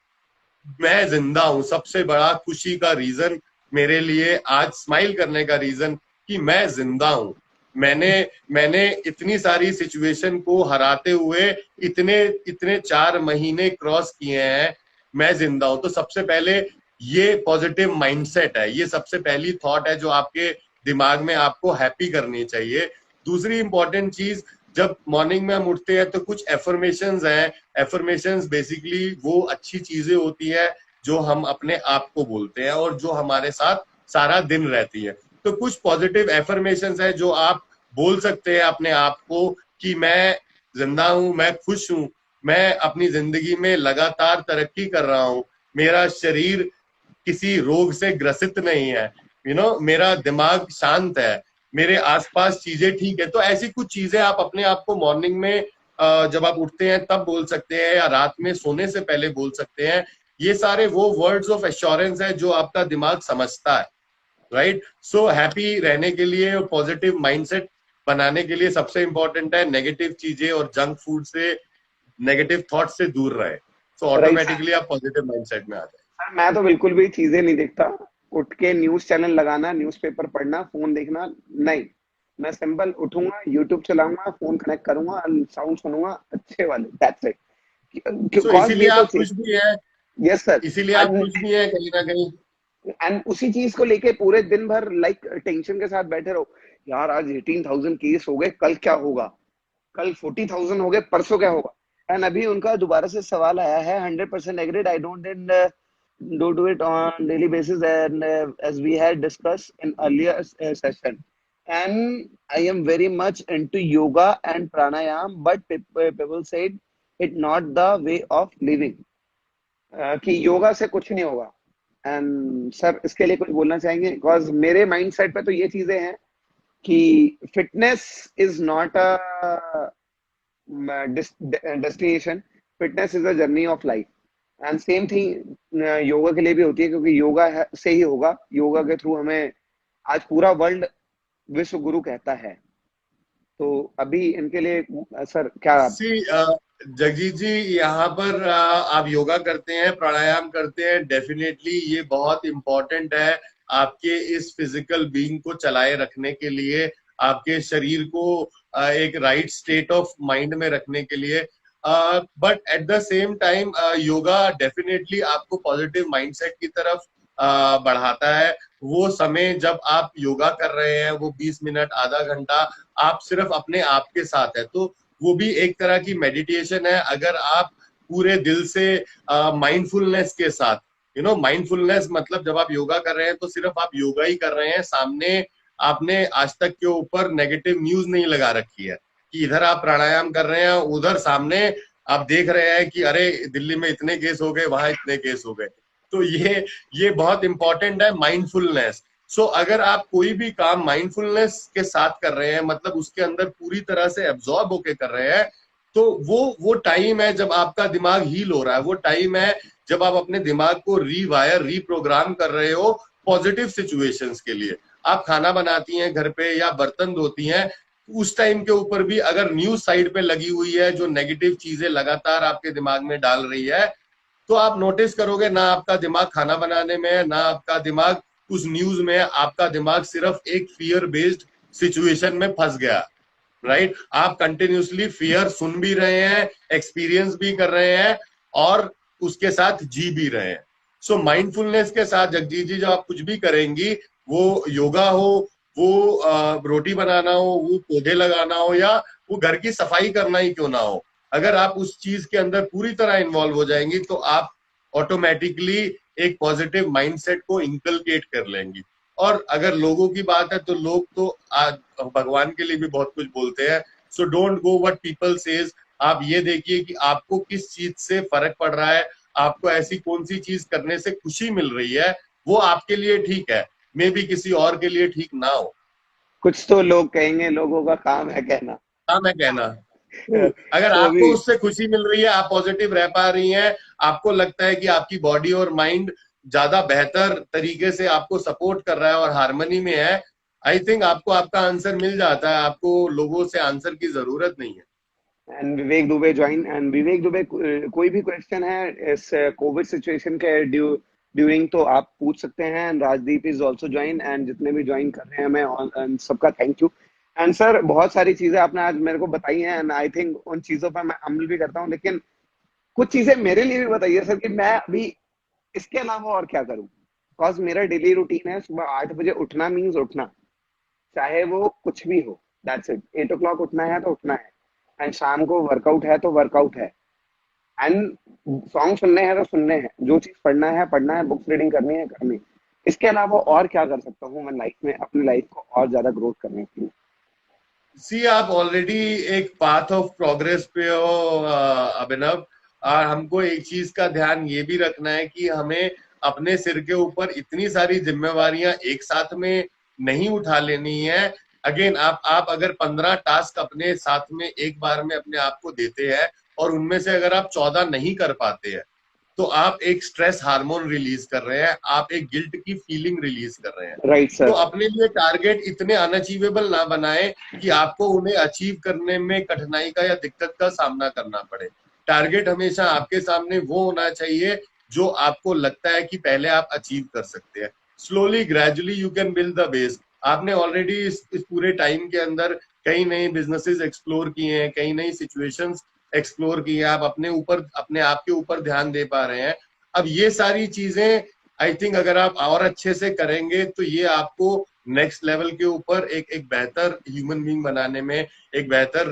मैं जिंदा हूं, सबसे बड़ा खुशी का रीजन मेरे लिए आज स्माइल करने का रीजन कि मैं जिंदा हूं, मैंने मैंने इतनी सारी सिचुएशन को हराते हुए इतने इतने 4 महीने क्रॉस किए हैं, मैं जिंदा हूं। तो सबसे पहले ये पॉजिटिव माइंडसेट है, ये सबसे पहली थॉट है जो आपके दिमाग में आपको हैप्पी करनी चाहिए। दूसरी इंपॉर्टेंट चीज, जब मॉर्निंग में हम उठते हैं तो कुछ एफर्मेशंस हैं। एफर्मेशंस बेसिकली वो अच्छी चीजें होती है जो हम अपने आप को बोलते हैं और जो हमारे साथ सारा दिन रहती है। तो कुछ पॉजिटिव एफर्मेशंस है जो आप बोल सकते हैं अपने आप को कि मैं जिंदा हूं, मैं खुश हूं, मैं अपनी जिंदगी में लगातार तरक्की कर रहा हूं, मेरा शरीर किसी रोग से ग्रसित नहीं है, मेरा दिमाग शांत है, मेरे आसपास चीजें ठीक है। तो ऐसी कुछ चीजें आप अपने आप को मॉर्निंग में जब आप उठते हैं तब बोल सकते हैं या रात में सोने से पहले बोल सकते हैं। ये सारे वो वर्ड्स ऑफ एश्योरेंस है जो आपका दिमाग समझता है, राइट। सो हैप्पी रहने के लिए और पॉजिटिव माइंडसेट बनाने के लिए सबसे इंपॉर्टेंट है नेगेटिव चीजें और जंक फूड से, नेगेटिव थॉट से दूर रहे। सो राइट ऑटोमेटिकली आप पॉजिटिव माइंडसेट में आ जाए। सर, मैं तो बिल्कुल भी चीजें नहीं देखता। उठ के न्यूज चैनल लगाना, न्यूज़पेपर पढ़ना, फोन देखना नहीं। मैं सिंपल उठूंगा, यूट्यूब चलाऊंगा, फोन कनेक्ट करूंगा, साउंड सुनूंगा अच्छे वाले, दैट्स इट। सो कॉज इसीलिए ये तो आप चीज, खुश भी हैं, यस सर। इसीलिए आप खुश भी हैं कहीं ना कहीं। एंड उसी चीज को लेके पूरे दिन भर लाइक टेंशन के साथ बैठे रहो। यार आज 18,000 केस हो गए, कल क्या होगा, कल 40,000 हो गए, परसों क्या होगा। एंड अभी उनका दोबारा से सवाल आया है, 100% agreed, I don't do it on daily basis, and as we had discussed in earlier session, and I am very much into yoga and pranayam, but people said it not the way of living, कि योगा से कुछ नहीं होगा। And sir इसके लिए कुछ बोलना चाहेंगे? बिकॉज मेरे माइंड सेट पे तो ये चीजें हैं कि fitness is not a destination, fitness is a journey of life. And same thing yoga के लिए भी होती है, क्योंकि योगा से ही होगा, योगा के थ्रू हमें आज पूरा वर्ल्ड विश्व गुरु कहता है। तो अभी इनके लिए सर क्या सी जगजीत जी, यहाँ पर आप योगा करते हैं, प्राणायाम करते हैं, डेफिनेटली ये बहुत इम्पोर्टेंट है आपके इस फिजिकल बीइंग को चलाए रखने के लिए, आपके शरीर को एक राइट स्टेट ऑफ माइंड में रखने के लिए। But at the same time yoga definitely आपको पॉजिटिव माइंडसेट की तरफ बढ़ाता है। वो समय जब आप योगा कर रहे हैं, वो 20 मिनट, आधा घंटा आप सिर्फ अपने आप के साथ है, तो वो भी एक तरह की मेडिटेशन है। अगर आप पूरे दिल से माइंडफुलनेस के साथ, माइंडफुलनेस मतलब जब आप योगा कर रहे हैं तो सिर्फ आप योगा ही कर रहे हैं, सामने आपने आज तक के ऊपर नेगेटिव न्यूज नहीं लगा रखी है कि इधर आप प्राणायाम कर रहे हैं, उधर सामने आप देख रहे हैं कि अरे दिल्ली में इतने केस हो गए, वहां इतने केस हो गए। तो ये बहुत इंपॉर्टेंट है, माइंडफुलनेस। सो अगर आप कोई भी काम माइंडफुलनेस के साथ कर रहे हैं, मतलब उसके अंदर पूरी तरह से एब्जॉर्ब होके कर रहे हैं, तो वो टाइम है जब आपका दिमाग हील हो रहा है, वो टाइम है जब आप अपने दिमाग को रीवायर, रीप्रोग्राम कर रहे हो पॉजिटिव सिचुएशंस के लिए। आप खाना बनाती हैं घर पे या बर्तन धोती हैं, उस टाइम के ऊपर भी अगर न्यूज साइड पे लगी हुई है जो नेगेटिव चीजें लगातार आपके दिमाग में डाल रही है, तो आप नोटिस करोगे ना आपका दिमाग खाना बनाने में है, ना आपका दिमाग उस न्यूज में, आपका दिमाग सिर्फ एक फियर बेस्ड सिचुएशन में फंस गया, राइट। आप कंटिन्यूसली फियर सुन भी रहे हैं, एक्सपीरियंस भी कर रहे हैं और उसके साथ जी भी रहे हैं। सो माइंडफुलनेस के साथ जगजीत जी जब आप कुछ भी करेंगी, वो योगा हो, वो रोटी बनाना हो, वो पौधे लगाना हो, या वो घर की सफाई करना ही क्यों ना हो, अगर आप उस चीज के अंदर पूरी तरह इन्वॉल्व हो जाएंगी तो आप ऑटोमेटिकली एक पॉजिटिव माइंडसेट को इंकलकेट कर लेंगी। और अगर लोगों की बात है तो लोग तो भगवान के लिए भी बहुत कुछ बोलते हैं। So don't go what people says. आप ये देखिए कि आपको किस चीज से फर्क पड़ रहा है, आपको ऐसी कौन सी चीज करने से खुशी मिल रही है, वो आपके लिए ठीक है, मे बी किसी और के लिए ठीक ना हो। कुछ तो लोग कहेंगे, लोगों का काम है कहना। हाँ, मैं कहना अगर तो आपको अभी उससे खुशी मिल रही है, आप पॉजिटिव रह पा रही हैं, आपको लगता है कि आपकी बॉडी और माइंड ज्यादा बेहतर तरीके से आपको सपोर्ट कर रहा है और हार्मनी में है, आई थिंक आपको आपका आंसर मिल जाता है, आपको लोगों से आंसर की जरूरत नहीं है। And Vivek Dubey join, and Vivek Dubey कोई भी क्वेश्चन है इस कोविड सिचुएशन के ड्यूरिंग तो आप पूछ सकते हैं। And Rajdeep is also join, and जितने भी ज्वाइन कर रहे हैं मैं सबका थैंक यू। एंड सर बहुत सारी चीजें आपने आज मेरे को बताई हैं, एंड आई थिंक उन चीजों पर मैं अमल भी करता हूँ, लेकिन कुछ चीजें मेरे लिए भी बताइए सर कि मैं अभी इसके अलावा और क्या करूँ। बिकॉज मेरा डेली रूटीन है सुबह 8 बजे उठना, मीन्स उठना, चाहे वो कुछ भी हो, दैट्स इट। 8 o'clock उठना है तो उठना है, एंड शाम को वर्कआउट है तो वर्कआउट है, एंड सॉन्ग सुनने हैं तो सुनने हैं, जो चीज पढ़ना है, बुक्स रीडिंग करनी है करनी। इसके अलावा और क्या कर सकता हूँ मैं लाइफ में, अपनी लाइफ को और ज्यादा ग्रोथ करने के लिए। सी आप ऑलरेडी एक पाथ ऑफ प्रोग्रेस पे हो अभिनव। और हमको एक चीज का ध्यान ये भी रखना है कि हमें अपने सिर के ऊपर इतनी सारी जिम्मेवारियां एक साथ में नहीं उठा लेनी है। अगेन आप अगर 15 टास्क अपने साथ में एक बार में अपने आप को देते हैं और उनमें से अगर आप 14 नहीं कर पाते हैं, तो आप एक स्ट्रेस हार्मोन रिलीज कर रहे हैं, आप एक गिल्ट की फीलिंग रिलीज कर रहे हैं। राइट तो सर। अपने लिए टारगेट इतने अनअचीवेबल ना बनाए कि आपको उन्हें अचीव करने में कठिनाई का या दिक्कत का सामना करना पड़े। टारगेट हमेशा आपके सामने वो होना चाहिए जो आपको लगता है कि पहले आप अचीव कर सकते हैं। Slowly gradually you can build the base. आपने ऑलरेडी इस पूरे टाइम के अंदर कई नए बिजनेसेस एक्सप्लोर किए हैं, कई नई सिचुएशंस एक्सप्लोर की है, आप अपने ऊपर अपने आप के ऊपर ध्यान दे पा रहे हैं। अब ये सारी चीजें आई थिंक अगर आप और अच्छे से करेंगे तो ये आपको नेक्स्ट लेवल के ऊपर एक एक बेहतर ह्यूमन बीइंग बनाने में, एक बेहतर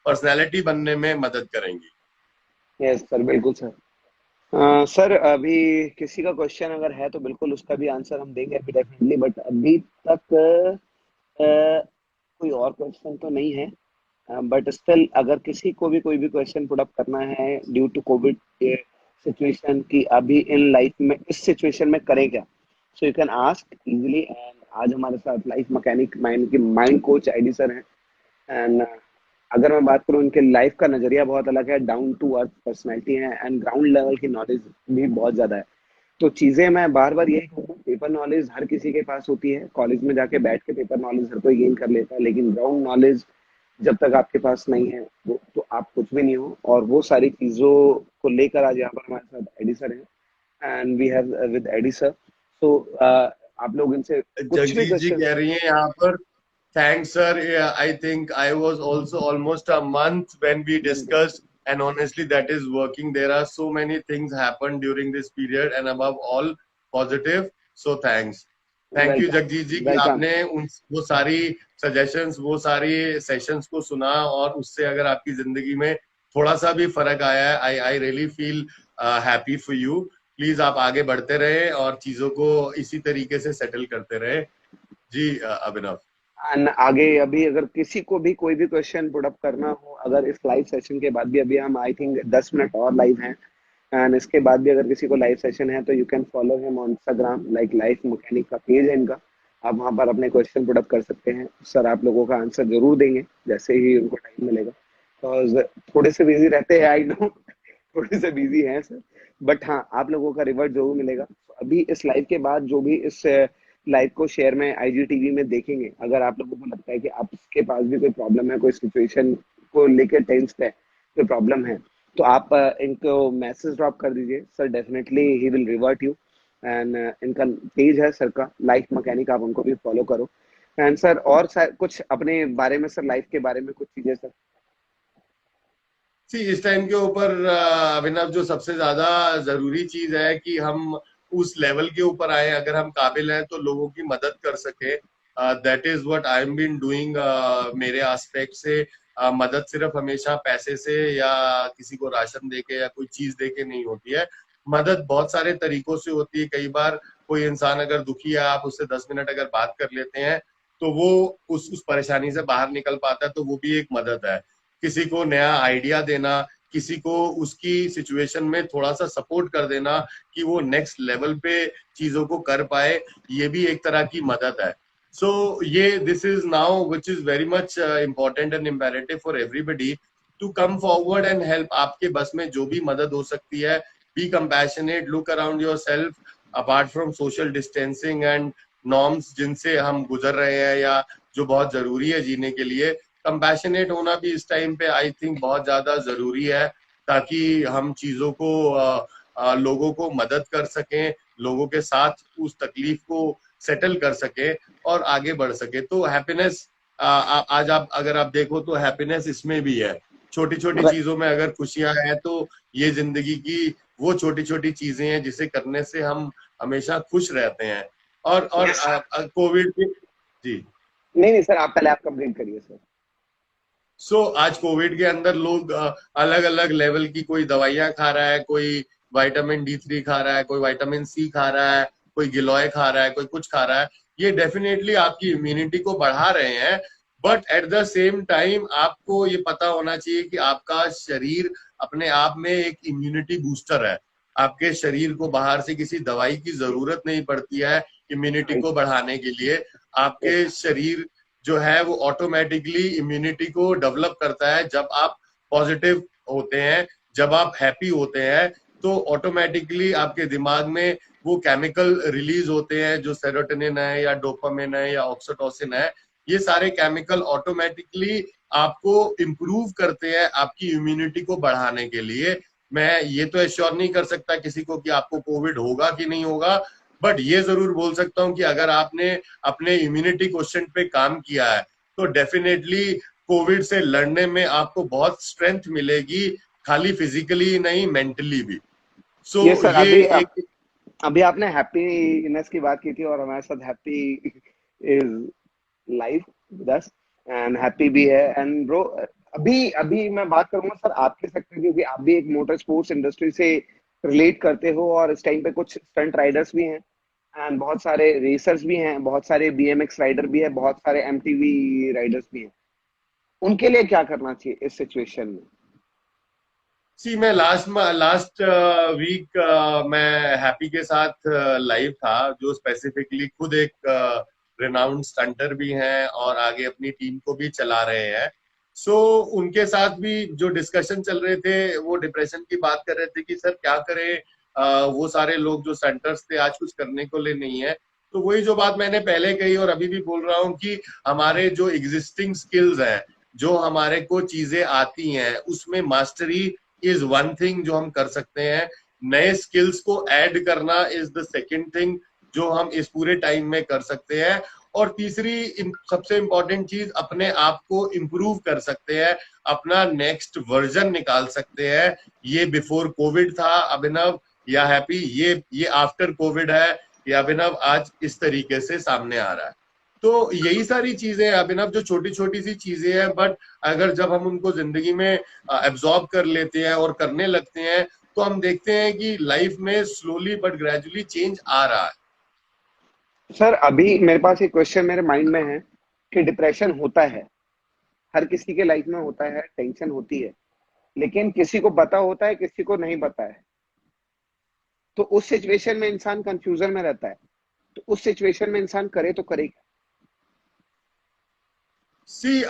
पर्सनालिटी बनने में मदद करेंगी। यस सर, बिल्कुल सर। सर अभी किसी का क्वेश्चन अगर है तो बिल्कुल उसका भी आंसर हम देंगे अभी डेफिनेटली, बट अभी तक कोई और क्वेश्चन तो नहीं है। बट स्टिल अगर किसी को भी कोई भी क्वेश्चन पुट अप करना है ड्यू टू कोविड सिचुएशन की, अभी इन लाइफ में इस सिचुएशन में करें क्या, सो you can ask easily. And आज हमारे साथ लाइफ मैकेनिक माइंड के माइंड कोच आईडी सर हैं। एंड अगर मैं बात करूँ, इनके लाइफ का नजरिया बहुत अलग है, डाउन टू अर्थ पर्सनैलिटी है, एंड ग्राउंड लेवल की नॉलेज भी बहुत ज्यादा है। तो चीजें मैं बार बार यही कहूँगा, पेपर नॉलेज हर किसी के पास होती है, कॉलेज में जाके बैठ के पेपर नॉलेज हर कोई गेन कर लेता है, लेकिन ग्राउंड नॉलेज जब तक आपके पास नहीं है वो तो आप कुछ भी नहीं हो। और वो सारी चीजों को लेकर आज यहाँ पर हमारे साथ एडी सर हैं, and we have with AD sir. तो आप लोग इनसे कुछ भी जगजीत जी क्वेश्चन। कह रही हैं यहाँ पर, thanks sir. Yeah, I think I was also almost a month when we discussed, and honestly that is working. There are so many things happened during this period and above all positive. So thanks. Thank you welcome, Jagjit ji कि welcome. आपने उन वो सारी suggestions, वो सारी sessions को सुना और उससे अगर आपकी जिंदगी में थोड़ा सा भी फर्क आया है, I I really feel happy for you. Please आप आगे बढ़ते रहे और चीजों को इसी तरीके से सेटल करते रहे। जी अभिनव। एंड आगे अभी अगर किसी को भी कोई भी क्वेश्चन पुट अप करना हो, अगर इस लाइव सेशन के बाद भी, अभी हम आई थिंक 10 मिनट और लाइव हैं, एंड इसके बाद भी अगर किसी को लाइव सेशन है तो you can follow him on Instagram, like life mechanic का पेज है इनका। आप वहां पर अपने क्वेश्चन पुट अप कर सकते हैं, सर आप लोगों का आंसर जरूर देंगे जैसे ही उनको टाइम मिलेगा। तो थोड़े से बिजी रहते हैं, आई नो थोड़े से बिजी हैं सर, बट हाँ आप लोगों का रिवर्ट जरूर मिलेगा। अभी इस लाइव के बाद जो भी इस लाइव को शेयर में आईजीटीवी में देखेंगे, अगर आप लोगों को लगता है कि आपके पास भी कोई प्रॉब्लम है, कोई सिचुएशन को लेकर टेंस्ड है, कोई प्रॉब्लम है, तो आप इनको मैसेज ड्रॉप कर दीजिए, sir definitely he will revert you. And इनका पेज है सर का लाइफ मैकेनिक, आप उनको भी फॉलो करो। एंड सर और सर कुछ अपने बारे में, सर लाइफ के बारे में कुछ चीजें सर। सी इस टाइम के ऊपर अभिनव जो सबसे ज्यादा जरूरी चीज है कि हम उस लेवल के ऊपर आए, अगर हम काबिल हैं तो लोगों की मदद कर सके। That is what I am been doing मेरे एस्पेक्ट से। मदद सिर्फ हमेशा पैसे से या किसी को राशन देके या कोई चीज देके नहीं होती है। मदद बहुत सारे तरीकों से होती है। कई बार कोई इंसान अगर दुखी है, आप उससे 10 मिनट अगर बात कर लेते हैं तो वो उस परेशानी से बाहर निकल पाता है, तो वो भी एक मदद है। किसी को नया आइडिया देना, किसी को उसकी सिचुएशन में थोड़ा सा सपोर्ट कर देना कि वो नेक्स्ट लेवल पे चीजों को कर पाए, ये भी एक तरह की मदद है। सो ये this is now which is very much important and imperative for everybody to come forward and help. आपके बस में जो भी मदद हो सकती है, be compassionate, look around yourself, apart from social distancing and norms जिनसे हम गुजर रहे हैं या जो बहुत जरूरी है जीने के लिए, कंपैशनेट होना भी इस टाइम पे आई थिंक बहुत ज्यादा जरूरी है, ताकि हम चीजों को लोगों को मदद कर सकें, लोगों के साथ उस तकलीफ को सेटल कर सके और आगे बढ़ सके। तो हैप्पीनेस आज आप अगर आप देखो तो हैप्पीनेस इसमें भी है, छोटी छोटी चीजों में अगर खुशियां हैं तो ये जिंदगी की वो छोटी छोटी चीजें हैं जिसे करने से हम हमेशा खुश रहते हैं। और कोविड के जी नहीं नहीं सर, आप पहले आप कंप्लेंट करिए सर। आज कोविड के अंदर लोग अलग अलग लेवल की कोई दवाइयां खा रहा है, कोई विटामिन D3 खा रहा है, कोई विटामिन C खा रहा है, कोई गिलोय खा रहा है, कोई कुछ खा रहा है। ये डेफिनेटली आपकी इम्यूनिटी को बढ़ा रहे हैं, but at the same time आपको ये पता होना चाहिए कि आपका शरीर अपने आप में एक इम्यूनिटी बूस्टर है। आपके शरीर को बाहर से किसी दवाई की जरूरत नहीं पड़ती है इम्यूनिटी को बढ़ाने के लिए। आपके शरीर जो है वो ऑटोमेटिकली इम्यूनिटी को डेवलप करता है। जब आप पॉजिटिव होते हैं, जब आप हैप्पी होते हैं, तो ऑटोमेटिकली आपके दिमाग में वो केमिकल रिलीज होते हैं जो सेरोटोनिन है या डोपामिन है या ऑक्सीटोसिन है। ये सारे केमिकल ऑटोमेटिकली आपको इम्प्रूव करते हैं आपकी इम्यूनिटी को बढ़ाने के लिए। मैं ये तो एश्योर नहीं कर सकता किसी को कि आपको कोविड होगा कि नहीं होगा, बट ये जरूर बोल सकता हूँ कि अगर आपने अपने इम्यूनिटी क्वेश्चन पे काम किया है तो डेफिनेटली कोविड से लड़ने में आपको बहुत स्ट्रेंथ मिलेगी, खाली फिजिकली नहीं, मेंटली भी। ये सो सर ये अभी एक अभी आपने हैप्पीनेस की बात की थी और हमारे साथ happy is live with us and happy भी है। एंड ब्रो, अभी अभी मैं बात करूंगा सर आपके सेक्टर की, क्योंकि आप भी एक मोटर स्पोर्ट्स इंडस्ट्री से रिलेट करते हो और इस टाइम पे कुछ स्टंट राइडर्स भी हैं एंड बहुत सारे रेसर्स भी हैं, बहुत सारे BMX राइडर भी है, बहुत सारे MTV राइडर्स भी हैं। उनके लिए क्या करना चाहिए इस सिचुएशन में? मैं लास्ट वीक मैं हैप्पी के साथ लाइव था, जो स्पेसिफिकली खुद एक रिनाउंड स्टंटर भी हैं और आगे अपनी टीम को भी चला रहे हैं। उनके साथ भी जो डिस्कशन चल रहे थे वो डिप्रेशन की बात कर रहे थे कि सर क्या करें, वो सारे लोग जो सेंटर्स थे आज कुछ करने को ले नहीं है। तो वही जो बात मैंने पहले कही और अभी भी बोल रहा हूँ कि हमारे जो एग्जिस्टिंग स्किल्स हैं, जो हमारे को चीजें आती हैं, उसमें मास्टरी इज वन थिंग जो हम कर सकते हैं। नए स्किल्स को ऐड करना इज द सेकंड थिंग जो हम इस पूरे टाइम में कर सकते हैं। और तीसरी सबसे इंपॉर्टेंट चीज, अपने आप को इम्प्रूव कर सकते हैं, अपना नेक्स्ट वर्जन निकाल सकते हैं। ये बिफोर कोविड था अभिनव या हैप्पी, ये आफ्टर कोविड है या अभिनव आज इस तरीके से सामने आ रहा है। तो यही सारी चीजें अभिनव जो छोटी छोटी सी चीजें हैं, बट अगर जब हम उनको जिंदगी में एब्जॉर्ब कर लेते हैं और करने लगते हैं तो हम देखते हैं कि लाइफ में स्लोली बट ग्रेजुअली चेंज आ रहा है। सर अभी मेरे पास एक क्वेश्चन मेरे माइंड में है कि डिप्रेशन होता है, हर किसी के लाइफ में होता है, टेंशन होती है, लेकिन किसी को पता होता है, किसी को नहीं पता है। तो उस सिचुएशन में इंसान कंफ्यूजन में रहता है। तो उस सिचुएशन में इंसान करे तो करे क्या?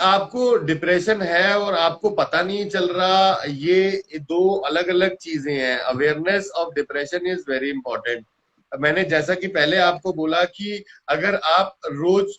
आपको डिप्रेशन है और आपको पता नहीं चल रहा, ये दो अलग अलग चीजें हैं। Awareness of depression is very important. मैंने जैसा कि पहले आपको बोला कि अगर आप रोज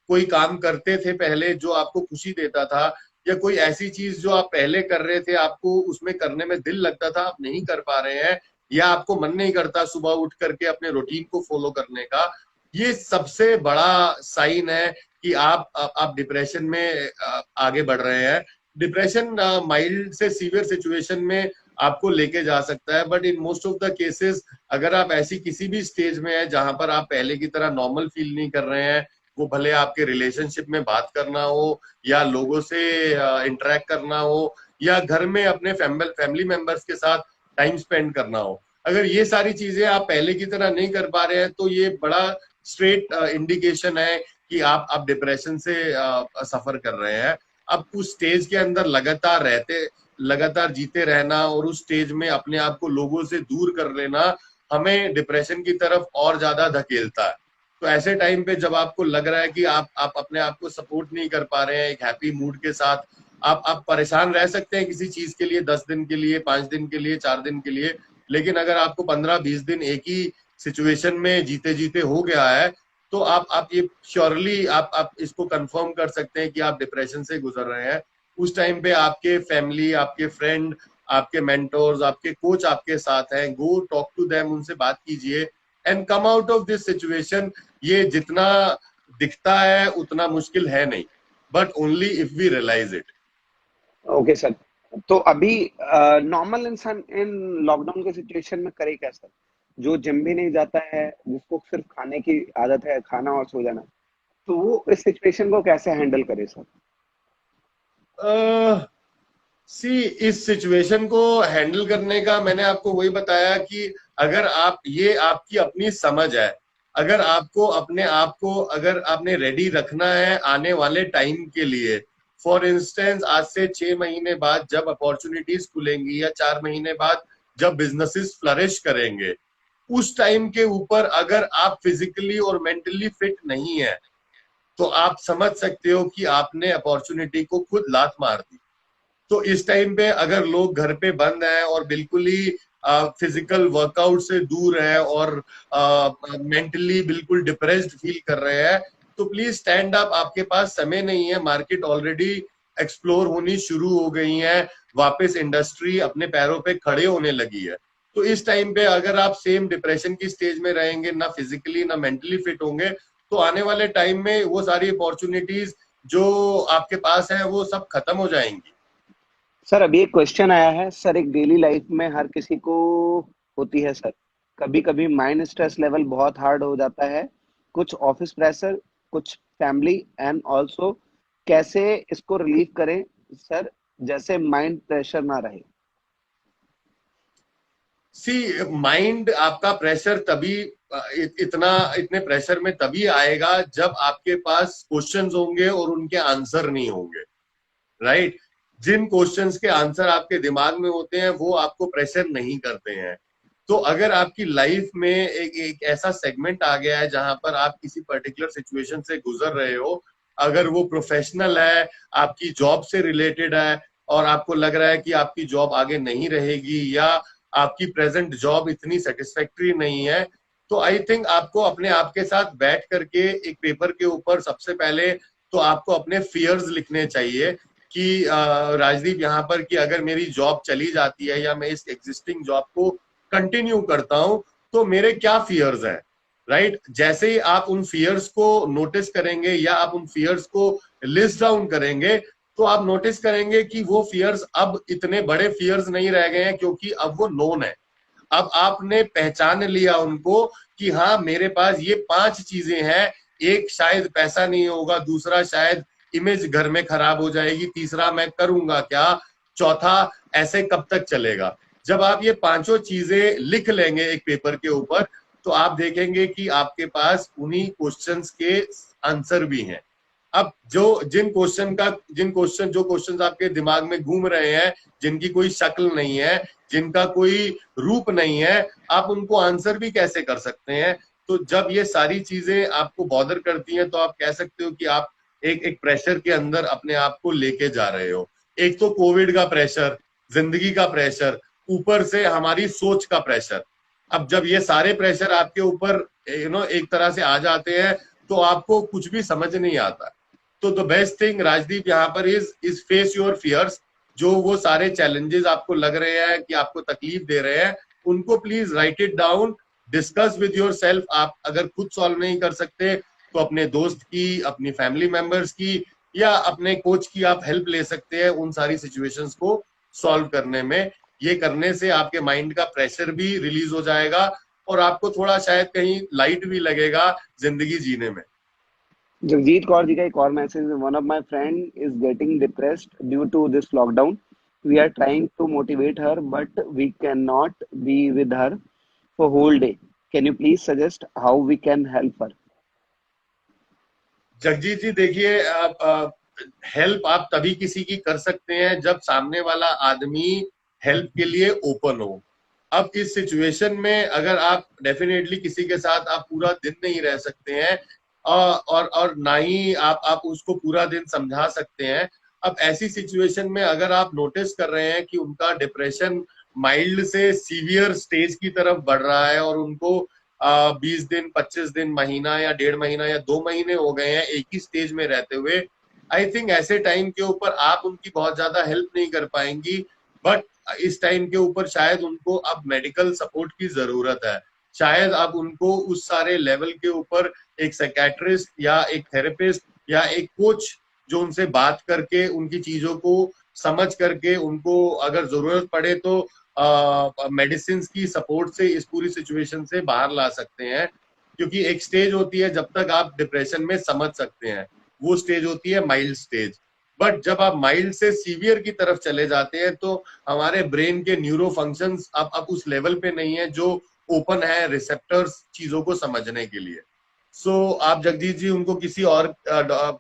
कोई काम करते थे पहले जो आपको खुशी देता था, या कोई ऐसी चीज जो आप पहले कर रहे थे आपको उसमें करने में दिल लगता था, आप नहीं कर पा रहे हैं, या आपको मन नहीं करता सुबह उठ करके अपने रूटीन को फॉलो करने का, ये सबसे बड़ा साइन है कि आप डिप्रेशन में आगे बढ़ रहे हैं। डिप्रेशन माइल्ड से सीवियर सिचुएशन में आपको लेके जा सकता है, but in most of the cases अगर आप ऐसी किसी भी स्टेज में है जहां पर आप पहले की तरह नॉर्मल फील नहीं कर रहे हैं, वो भले आपके रिलेशनशिप में बात करना हो या लोगों से इंटरेक्ट करना हो या घर में अपने फैमिली मेंबर्स के साथ टाइम स्पेंड करना हो, अगर ये सारी चीजें आप पहले की तरह नहीं कर पा रहे हैं तो ये बड़ा स्ट्रेट इंडिकेशन है कि आप डिप्रेशन से सफर कर रहे हैं। अब उस स्टेज के अंदर लगातार जीते रहना और उस स्टेज में अपने आप को लोगों से दूर कर लेना हमें डिप्रेशन की तरफ और ज्यादा धकेलता है। तो ऐसे टाइम पे जब आपको लग रहा है कि आप अपने आप को सपोर्ट नहीं कर पा रहे हैं एक हैप्पी मूड के साथ, आप परेशान रह सकते हैं किसी चीज के लिए, 10 दिन के लिए, 5 दिन के लिए, 4 दिन के लिए, लेकिन अगर आपको 15-20 दिन एक ही सिचुएशन में जीते जीते हो गया है तो आप ये श्योरली आप इसको कंफर्म कर सकते हैं कि आप डिप्रेशन से गुजर रहे हैं। उस टाइम पे आपके फैमिली, आपके फ्रेंड, आपके मेंटोर्स, आपके कोच आपके साथ हैं, गो टॉक टू देम, उनसे बात कीजिए and come out of this situation. ये जितना दिखता है उतना मुश्किल है नहीं, but only if we realise it. Okay sir, तो अभी नॉर्मल इंसान इन लॉकडाउन के सिचुएशन में करे क्या सर? जो जिम भी नहीं जाता है, जिसको सिर्फ खाने की आदत है, खाना और सो जाना, तो वो इस सिचुएशन को कैसे हैंडल करे सर? सी इस सिचुएशन को हैंडल करने का मैंने आपको वही बताया कि अगर आप, ये आपकी अपनी समझ है, अगर आपको अपने आप को अगर आपने रेडी रखना है आने वाले टाइम के लिए, फॉर इंस्टेंस आज से 6 महीने बाद जब अपॉर्चुनिटीज खुलेंगी या 4 महीने बाद जब बिजनेसेस फ्लरिश करेंगे, उस टाइम के ऊपर अगर आप फिजिकली और मेंटली फिट नहीं है तो आप समझ सकते हो कि आपने अपॉर्चुनिटी को खुद लात मार दी। तो इस टाइम पे अगर लोग घर पे बंद हैं और बिल्कुल ही फिजिकल वर्कआउट से दूर है और मेंटली बिल्कुल डिप्रेस्ड फील कर रहे हैं, तो प्लीज स्टैंड अप। आपके पास समय नहीं है, मार्केट ऑलरेडी एक्सप्लोर होनी शुरू हो गई है, वापस इंडस्ट्री अपने पैरों पे खड़े होने लगी है। तो इस टाइम पे अगर आप सेम डिप्रेशन की स्टेज में रहेंगे, ना फिजिकली ना मेंटली फिट होंगे, तो आने वाले टाइम में वो सारी अपॉर्चुनिटीज जो आपके पास है वो सब खत्म हो जाएंगी। सर अभी एक क्वेश्चन आया है सर, एक डेली लाइफ में हर किसी को होती है सर, कभी कभी माइंड स्ट्रेस लेवल बहुत हार्ड हो जाता है, कुछ ऑफिस प्रेशर, कुछ फैमिली एंड ऑल्सो, कैसे इसको रिलीव करें सर, जैसे माइंड प्रेशर ना रहे? सी माइंड आपका प्रेशर तभी इतने प्रेशर में तभी आएगा जब आपके पास क्वेश्चंस होंगे और उनके आंसर नहीं होंगे, राइट? जिन क्वेश्चंस के आंसर आपके दिमाग में होते हैं वो आपको प्रेशर नहीं करते हैं। तो अगर आपकी लाइफ में एक ऐसा सेगमेंट आ गया है जहां पर आप किसी पर्टिकुलर सिचुएशन से गुजर रहे हो, अगर वो प्रोफेशनल है, आपकी जॉब से रिलेटेड है और आपको लग रहा है कि आपकी जॉब आगे नहीं रहेगी या आपकी प्रेजेंट जॉब इतनी सेटिस्फैक्ट्री नहीं है, तो आई थिंक आपको अपने आप के साथ बैठ करके एक पेपर के ऊपर सबसे पहले तो आपको अपने फियर्स लिखने चाहिए कि राजदीप यहाँ पर कि अगर मेरी जॉब चली जाती है या मैं इस एग्जिस्टिंग जॉब को कंटिन्यू करता हूं तो मेरे क्या फियर्स हैं, राइट? जैसे ही आप उन फियर्स को नोटिस करेंगे या आप उन फियर्स को लिस्ट डाउन करेंगे तो आप नोटिस करेंगे कि वो फियर्स अब इतने बड़े फियर्स नहीं रह गए हैं क्योंकि अब वो नोन है। अब आपने पहचान लिया उनको कि हाँ मेरे पास ये 5 चीजें हैं, एक शायद पैसा नहीं होगा, दूसरा शायद इमेज घर में खराब हो जाएगी, तीसरा मैं करूंगा क्या, चौथा ऐसे कब तक चलेगा। जब आप ये 5 चीजें लिख लेंगे एक पेपर के ऊपर तो आप देखेंगे कि आपके पास उन्हीं क्वेश्चंस के आंसर भी हैं। अब जो क्वेश्चन आपके दिमाग में घूम रहे हैं, जिनकी कोई शक्ल नहीं है, जिनका कोई रूप नहीं है, आप उनको आंसर भी कैसे कर सकते हैं? तो जब ये सारी चीजें आपको बॉदर करती हैं तो आप कह सकते हो कि आप एक प्रेशर के अंदर अपने आप को लेके जा रहे हो। एक तो कोविड का प्रेशर, जिंदगी का प्रेशर, ऊपर से हमारी सोच का प्रेशर। अब जब ये सारे प्रेशर आपके ऊपर एक तरह से आ जाते हैं तो आपको कुछ भी समझ नहीं आता। तो द बेस्ट थिंग राजदीप यहाँ पर इज फेस योर फियर्स। जो वो सारे चैलेंजेस आपको लग रहे हैं कि आपको तकलीफ दे रहे हैं, उनको please right it down, discuss with your self. आप अगर खुद सॉल्व नहीं कर सकते तो अपने दोस्त की, अपनी फैमिली मेंबर्स की या अपने कोच की आप हेल्प ले सकते हैं उन सारी सिचुएशंस को सॉल्व करने में। ये करने से आपके माइंड का प्रेशर भी रिलीज हो जाएगा और आपको थोड़ा शायद कहीं लाइट भी लगेगा जिंदगी जीने में। जगजीत कौर जी का एक और message, one of my friend is getting depressed due to this lockdown, we are trying to motivate her but we can not be with her, for whole day. Can you please suggest how we can help her? Jagjit ji देखिए, help आप तभी किसी की कर सकते हैं जब सामने वाला आदमी हेल्प के लिए ओपन हो। अब इस सिचुएशन में अगर आप डेफिनेटली किसी के साथ आप पूरा दिन नहीं रह सकते हैं, और ना ही आप उसको पूरा दिन समझा सकते हैं। अब ऐसी सिचुएशन में अगर आप नोटिस कर रहे हैं कि उनका डिप्रेशन माइल्ड से सीवियर स्टेज की तरफ बढ़ रहा है और उनको 20 दिन, 25 दिन, महीना या 1.5 महीना या 2 महीने हो गए हैं एक ही स्टेज में रहते हुए, आई थिंक ऐसे टाइम के ऊपर आप उनकी बहुत ज्यादा हेल्प नहीं कर पाएंगी। बट इस टाइम के ऊपर शायद उनको अब मेडिकल सपोर्ट की जरूरत है। शायद अब उनको उस सारे लेवल के ऊपर एक साइकियाट्रिस्ट या एक थेरेपिस्ट या एक कोच जो उनसे बात करके उनकी चीजों को समझ करके उनको अगर जरूरत पड़े तो मेडिसिन की सपोर्ट से इस पूरी सिचुएशन से बाहर ला सकते हैं। क्योंकि एक स्टेज होती है जब तक आप डिप्रेशन में समझ सकते हैं, वो स्टेज होती है माइल्ड स्टेज। बट जब आप माइल्ड से सीवियर की तरफ चले जाते हैं तो हमारे ब्रेन के न्यूरो फंक्शंस अब उस लेवल पे नहीं है जो ओपन है रिसेप्टर्स चीजों को समझने के लिए। सो आप जगदीश जी उनको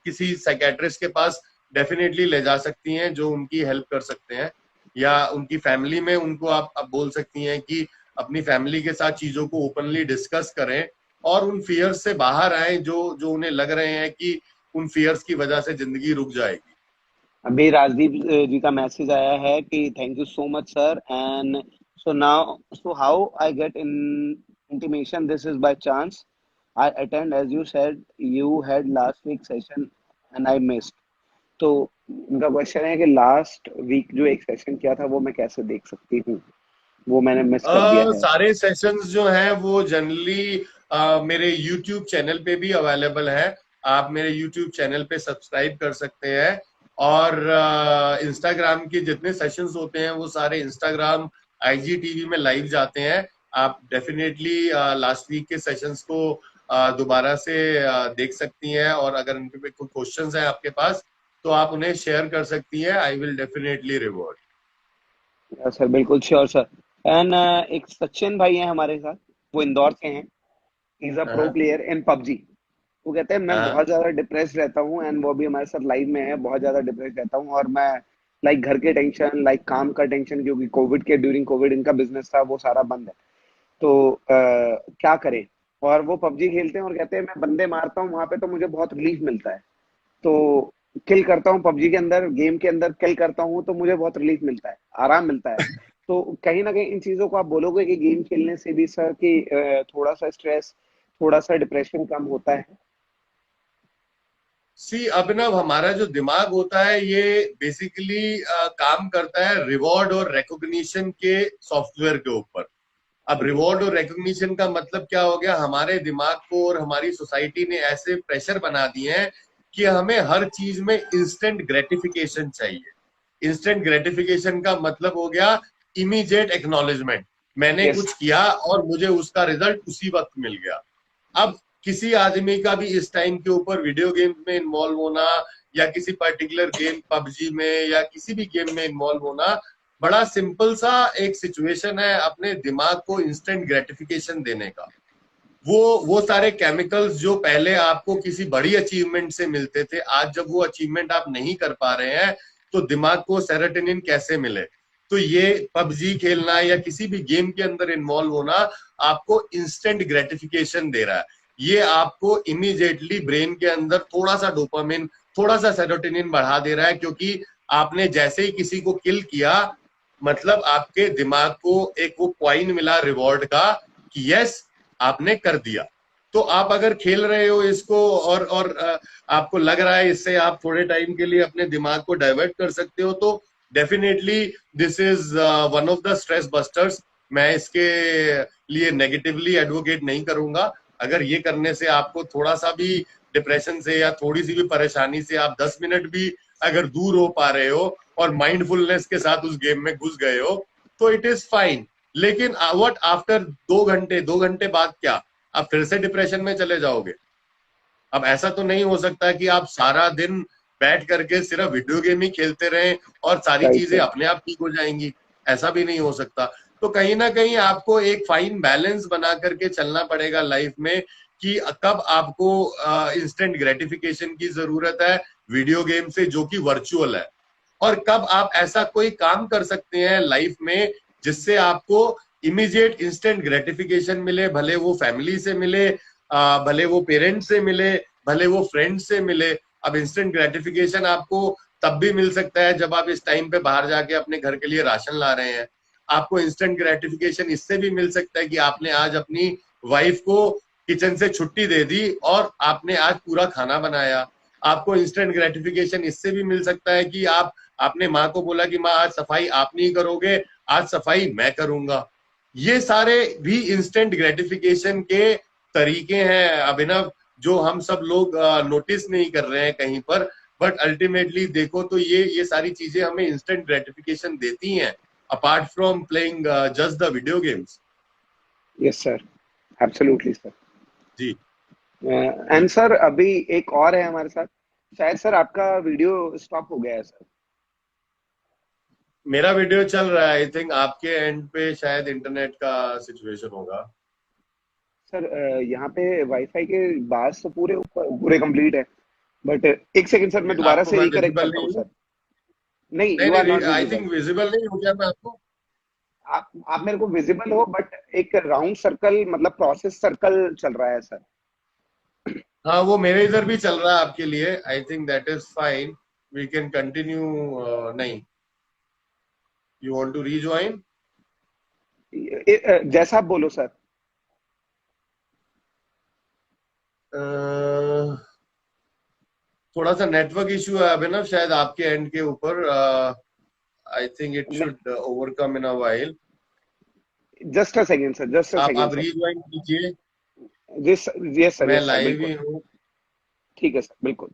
किसी साइकेट्रिस्ट के पास डेफिनेटली ले जा सकती हैं जो उनकी हेल्प कर सकते हैं, या उनकी फैमिली में उनको आप बोल सकती हैं कि अपनी फैमिली के साथ चीजों को ओपनली डिस्कस करें और उन फियर्स से बाहर आए जो जो उन्हें लग रहे हैं कि उन फियर्स की वजह से जिंदगी रुक जाएगी। अभी राजदीप जी का मैसेज आया है कि thank you so much sir, and so how I get in intimation this is by chance, I attend as you said you had last week session and I missed. तो उनका क्वेश्चन है कि last week जो एक session किया था वो मैं कैसे देख सकती हूँ, वो मैंने मिस कर दिया है। सारे सेशंस जो हैं वो जनरली मेरे YouTube चैनल पे भी अवेलेबल है। आप मेरे YouTube चैनल पे सब्सक्राइब कर सकते हैं, और इंस्टाग्राम के जितने सेशंस होते हैं वो सारे इंस्टाग्राम IGTV में लाइव जाते हैं। आप डेफिनेटली लास्ट वीक के सेशंस को दोबारा से देख सकती हैं, और अगर उनके पे कोई क्वेश्चंस हैं आपके पास तो आप उन्हें शेयर कर सकती हैं। I will definitely reward. Sir बिल्कुल श्योर सर। एंड एक सचिन भाई हैं हमारे साथ, वो इंदौर से हैं, इज अ प्रो हाँ प्लेयर इन पबजी। वो कहते हैं मैं हाँ बहुत ज्यादा डिप्रेस रहता हूँ, एंड वो भी हमारे साथ लाइव में है, बहुत ज्यादा डिप्रेस रहता हूँ, और मैं लाइक घर के टेंशन, लाइक काम का टेंशन, क्योंकि कोविड के ड्यूरिंग कोविड इनका बिजनेस था वो सारा बंद है, तो क्या करें। और वो पबजी खेलते हैं और कहते हैं मैं बंदे मारता हूँ वहां पे तो मुझे बहुत रिलीफ मिलता है, तो किल करता हूँ पबजी के अंदर, गेम के अंदर किल करता हूँ तो मुझे बहुत रिलीफ मिलता है, आराम मिलता है। तो कहीं ना कहीं इन चीजों को आप बोलोगे कि गेम खेलने से भी सर कि थोड़ा सा स्ट्रेस, थोड़ा सा डिप्रेशन कम होता है? सी अभिनव, हमारा जो दिमाग होता है ये बेसिकली काम करता है रिवॉर्ड और रिकॉग्निशन के सॉफ्टवेयर के ऊपर। अब ओके। रिवॉर्ड और रिकॉग्निशन का मतलब क्या हो गया, हमारे दिमाग को और हमारी सोसाइटी ने ऐसे प्रेशर बना दिए हैं कि हमें हर चीज में इंस्टेंट ग्रेटिफिकेशन चाहिए। इंस्टेंट ग्रेटिफिकेशन का मतलब हो गया इमीडिएट एक्नॉलेजमेंट। मैंने यस। कुछ किया और मुझे उसका रिजल्ट उसी वक्त मिल गया। अब किसी आदमी का भी इस टाइम के ऊपर वीडियो गेम्स में इन्वॉल्व होना या किसी पर्टिकुलर गेम पबजी में या किसी भी गेम में इन्वॉल्व होना बड़ा सिंपल सा एक सिचुएशन है अपने दिमाग को इंस्टेंट ग्रेटिफिकेशन देने का। वो सारे केमिकल्स जो पहले आपको किसी बड़ी अचीवमेंट से मिलते थे, आज जब वो अचीवमेंट आप नहीं कर पा रहे हैं तो दिमाग को सेरोटोनिन कैसे मिले। तो ये पबजी खेलना या किसी भी गेम के अंदर इन्वॉल्व होना आपको इंस्टेंट ग्रेटिफिकेशन दे रहा है। ये आपको इमीडिएटली ब्रेन के अंदर थोड़ा सा डोपामिन, थोड़ा सा सेरोटोनिन बढ़ा दे रहा है, क्योंकि आपने जैसे ही किसी को किल किया मतलब आपके दिमाग को एक वो पॉइंट मिला रिवॉर्ड का कि यस आपने कर दिया। तो आप अगर खेल रहे हो इसको और आपको लग रहा है इससे आप थोड़े टाइम के लिए अपने दिमाग को डाइवर्ट कर सकते हो, तो definitely this is one of the stress busters. मैं इसके लिए नेगेटिवली एडवोकेट नहीं करूंगा। अगर ये करने से आपको थोड़ा सा भी डिप्रेशन से या थोड़ी सी भी परेशानी से आप 10 मिनट भी अगर दूर हो पा रहे हो और माइंडफुलनेस के साथ उस गेम में घुस गए हो तो इट इज फाइन। लेकिन व्हाट आफ्टर 2 घंटे, 2 घंटे बाद क्या आप फिर से डिप्रेशन में चले जाओगे? अब ऐसा तो नहीं हो सकता कि आप सारा दिन बैठ करके सिर्फ वीडियो गेम ही खेलते रहें और सारी राइट चीजें सर। अपने आप ठीक हो जाएंगी। ऐसा भी नहीं हो सकता। तो कहीं ना कहीं आपको एक फाइन बैलेंस बना करके चलना पड़ेगा लाइफ में कि कब आपको इंस्टेंट ग्रेटिफिकेशन की जरूरत है वीडियो गेम से जो कि वर्चुअल है, और कब आप ऐसा कोई काम कर सकते हैं लाइफ में जिससे आपको इमीडिएट इंस्टेंट ग्रेटिफिकेशन मिले, भले वो फैमिली से मिले, भले वो पेरेंट्स से मिले, भले वो फ्रेंड्स से मिले। अब इंस्टेंट ग्रेटिफिकेशन आपको तब भी मिल सकता है जब आप इस टाइम पे बाहर जाके अपने घर के लिए राशन ला रहे हैं। आपको इंस्टेंट ग्रेटिफिकेशन इससे भी मिल सकता है कि आपने आज अपनी वाइफ को किचन से छुट्टी दे दी और आपने आज पूरा खाना बनाया। आपको इंस्टेंट ग्रेटिफिकेशन इससे भी मिल सकता है कि आपने माँ को बोला कि माँ आज सफाई आप नहीं करोगे, आज सफाई मैं करूंगा। ये सारे भी इंस्टेंट ग्रेटिफिकेशन के तरीके हैं अभिनव, जो हम सब लोग नोटिस नहीं कर रहे हैं कहीं पर, बट अल्टीमेटली देखो तो ये सारी चीजें हमें इंस्टेंट ग्रेटिफिकेशन देती हैं apart from playing just the video games. Yes sir, absolutely sir. जी एंड सर अभी एक और है हमारे साथ, शायद सर आपका वीडियो स्टॉप हो गया है सर। मेरा वीडियो चल रहा है, आई थिंक आपके एंड पे शायद इंटरनेट का सिचुएशन होगा। सर यहाँ पे वाईफाई के बात तो पूरे कंप्लीट है, बट एक सेकंड सर, मैं दोबारा आपको से मैं रिकनेक्ट विजिबल करता हूँ नहीं हूँ? सर। नहीं, नहीं यू आर नहीं, not I visible. Think visible नहीं हो गया मैं आपको। आप मेरे को विजिबल हो, बट एक राउंड सर्कल, मतलब प्रोसेस सर्कल चल रहा है सर। हाँ वो मेरे इधर भी चल रहा है आपके लिए, I think that is fine, we can continue. नहीं, यू वांट टू रीजॉइन? जैसा आप बोलो सर। थोड़ा सा नेटवर्क इशू है अभिनव शायद आपके एंड के ऊपर। I think it should overcome in a while. Just a second sir, just a second आप सर। रीजॉइन कीजिए, यस, यस सर, मैं यस सर, लाइव ही बिल्कुल। हूँ। ठीक है सर, बिल्कुल।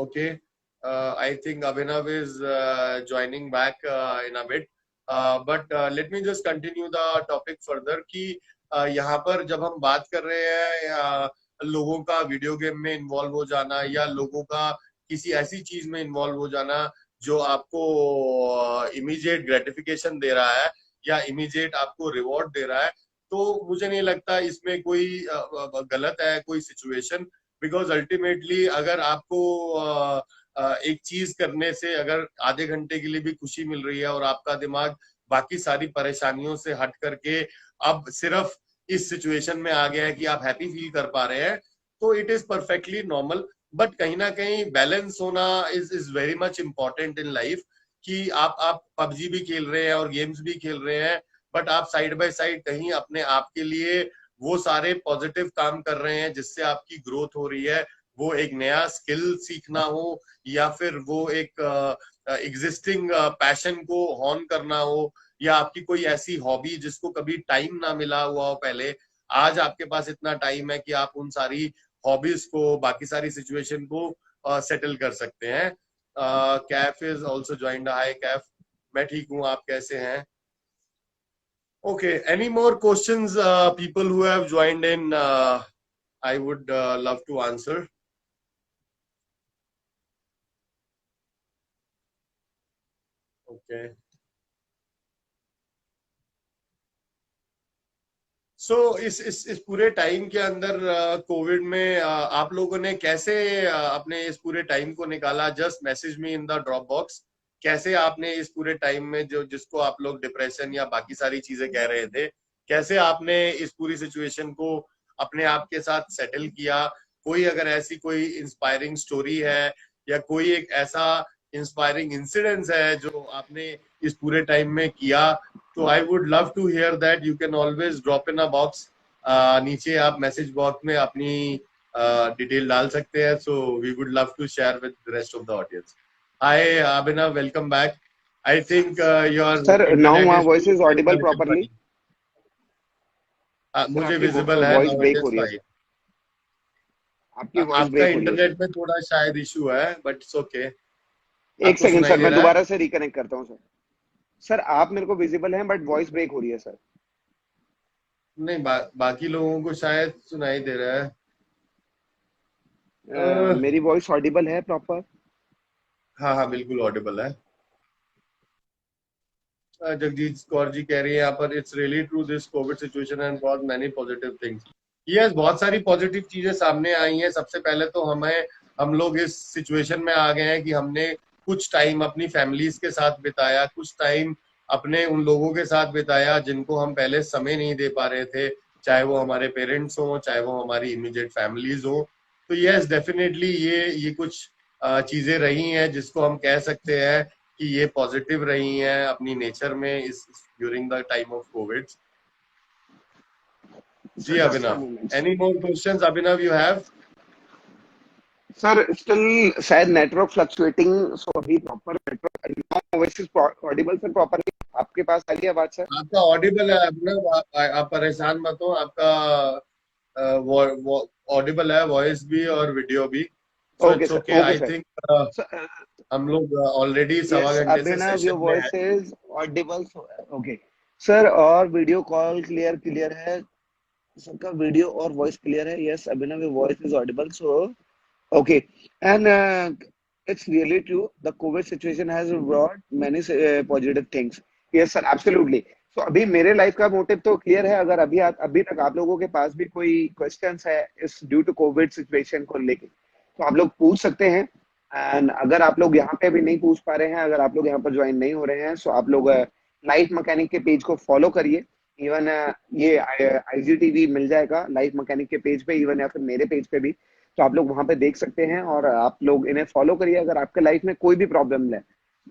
Okay. I think Abhinav is joining back in a bit. But let me just continue the topic further कि यहाँ पर जब हम बात कर रहे हैं लोगों का वीडियो गेम में इन्वॉल्व हो जाना या लोगों का किसी ऐसी चीज में इन्वॉल्व हो जाना जो आपको इमीडिएट ग्रेटिफिकेशन दे रहा है या इमीडिएट आपको रिवॉर्ड दे रहा है, तो मुझे नहीं लगता इसमें कोई गलत है कोई सिचुएशन। बिकॉज अल्टीमेटली अगर आपको एक चीज करने से अगर आधे घंटे के लिए भी खुशी मिल रही है और आपका दिमाग बाकी सारी परेशानियों से हट करके अब सिर्फ इस सिचुएशन में आ गया है कि आप हैप्पी फील कर पा रहे हैं, तो it is perfectly normal. But कहीं ना कहीं बैलेंस होना is very much important in life कि आप पबजी भी खेल रहे हैं और गेम्स भी खेल रहे हैं, बट आप साइड बाय साइड कहीं अपने आप के लिए वो सारे पॉजिटिव काम कर रहे हैं जिससे आपकी ग्रोथ हो रही है। वो एक नया स्किल सीखना हो या फिर वो एक एग्जिस्टिंग पैशन को हॉर्न करना हो, या आपकी कोई ऐसी हॉबी जिसको कभी टाइम ना मिला हुआ हो पहले, आज आपके पास इतना टाइम है कि आप उन सारी हॉबीज को बाकी सारी सिचुएशन को सेटल कर सकते हैं। Kaif is also joined. Hi Kaif, मैं ठीक हूँ, आप कैसे हैं? Okay, any more questions, people who have joined in, I would love to answer. Okay. सो इस पूरे टाइम के अंदर कोविड में आप लोगों ने कैसे अपने इस पूरे टाइम को निकाला? Just message me in the drop box, कैसे आपने इस पूरे टाइम में जो जिसको आप लोग डिप्रेशन या बाकी सारी चीजें कह रहे थे, कैसे आपने इस पूरी सिचुएशन को अपने आप के साथ सेटल किया? कोई अगर ऐसी कोई इंस्पायरिंग स्टोरी है या कोई एक ऐसा इंस्पायरिंग इंसिडेंस है जो आपने इस पूरे टाइम में किया, तो I would love to hear that. You can always drop in a box, नीचे आप मैसेज बॉक्स में अपनी डिटेल डाल सकते हैं। So we would love to share with the rest of the audience. Hi Abhinav, welcome back. I think your sir now internet my is voice is audible very properly? Fine. Sir मुझे आपकी visible है, voice now it break is हो रही है fine. Sir, आपकी voice आपका break हो रही है सर। इंटरनेट में थोड़ा शायद इशू है, बट इट्स ओके। एक आपको सेकंड सुनाई सर, दे मैं रहा है? दोबारा से रिकनेक्ट करता हूँ सर। सर आप मेरे को विजिबल हैं, बट वॉइस ब्रेक हो रही है सर। नहीं, बाकी लोगों को शायद सुनाई दे रहा है। मेरी वॉइस ऑडिबल है प्रॉपर? हाँ हाँ बिल्कुल ऑडिबल है। जगजीत कौर जी कह रही है यहाँ पर, it's really true this Covid situation and got many positive things. Yes, बहुत सारी पॉजिटिव चीजें सामने आई हैं। सबसे पहले तो हम लोग इस सिचुएशन में आ गए हैं कि हमने कुछ टाइम अपनी फैमिलीज के साथ बिताया, कुछ टाइम अपने उन लोगों के साथ बिताया जिनको हम पहले समय नहीं दे पा रहे थे, चाहे वो हमारे पेरेंट्स हो, चाहे वो हमारी इमीडिएट फैमिलीज हो। तो यस डेफिनेटली ये कुछ चीजें रही हैं जिसको हम कह सकते हैं कि ये पॉजिटिव रही हैं अपनी नेचर में इस during the time of covid. जी just a Abhinav, moment any more questions Abhinav you have? Sir, still शायद नेटवर्क फ्लक्चुएटिंग, सो अभी proper network voice is audible sir properly? आपके पास आ रही है आवाज सर? आपका ऑडिबल है अभिनव, आप परेशान मत हो, आपका ऑडिबल है, वॉइस भी और वीडियो भी। So okay it's sir, okay, okay I sir. Think हम लोग ऑलरेडी सवा यस घंटे से अभिनव, योर सेशन में हैं। Voice is Audible. Okay sir, और वीडियो कॉल क्लियर है सबका? वीडियो और वॉइस क्लियर है? Yes Abhinav, your voice is Audible, so okay. And it's really true, the COVID situation has brought many positive things. Yes sir, absolutely. So अभी मेरे life का motive तो clear है। अगर अभी तक आप लोगों के पास भी कोई क्वेश्चंस है इस ड्यू टू कोविड सिचुएशन को लेके, तो आप लोग पूछ सकते हैं। एंड अगर आप लोग यहाँ पे भी नहीं पूछ पा रहे हैं, अगर आप लोग यहाँ पर ज्वाइन नहीं हो रहे हैं, सो आप लोग लाइफ मैकेनिक के पेज को फॉलो करिए। इवन ये IGTV मिल जाएगा लाइफ मैकेनिक के पेज पे, इवन या फिर मेरे पेज पे भी, तो आप लोग वहां पे देख सकते हैं और आप लोग इन्हें फॉलो करिए अगर आपके लाइफ में कोई भी प्रॉब्लम है।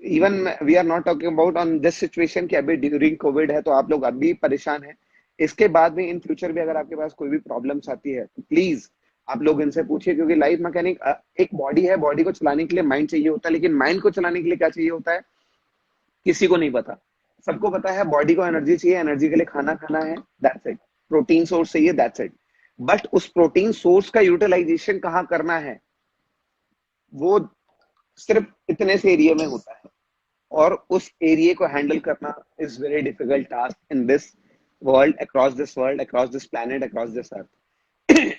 Even we are not talking about on this situation कि अभी ड्यूरिंग कोविड है तो आप लोग अभी परेशान हैं। इसके बाद भी इन फ्यूचर भी अगर आपके पास कोई भी प्रॉब्लम्स आती है तो प्लीज आप लोग इनसे पूछिए, क्योंकि लाइफ मैकेनिक एक बॉडी है, बॉडी को चलाने के लिए माइंड चाहिए होता है, लेकिन माइंड को चलाने के लिए क्या चाहिए होता है किसी को नहीं पता। सबको पता है बॉडी को एनर्जी चाहिए, एनर्जी के लिए खाना खाना है, दैट्स इट। प्रोटीन सोर्स चाहिए, दैट्स इट। बट उस प्रोटीन सोर्स का यूटिलाइजेशन कहाँ करना है, वो सिर्फ इतने से एरिया में होता है, और उस एरिया को हैंडल करना is very difficult task in this world, across this planet, across this earth.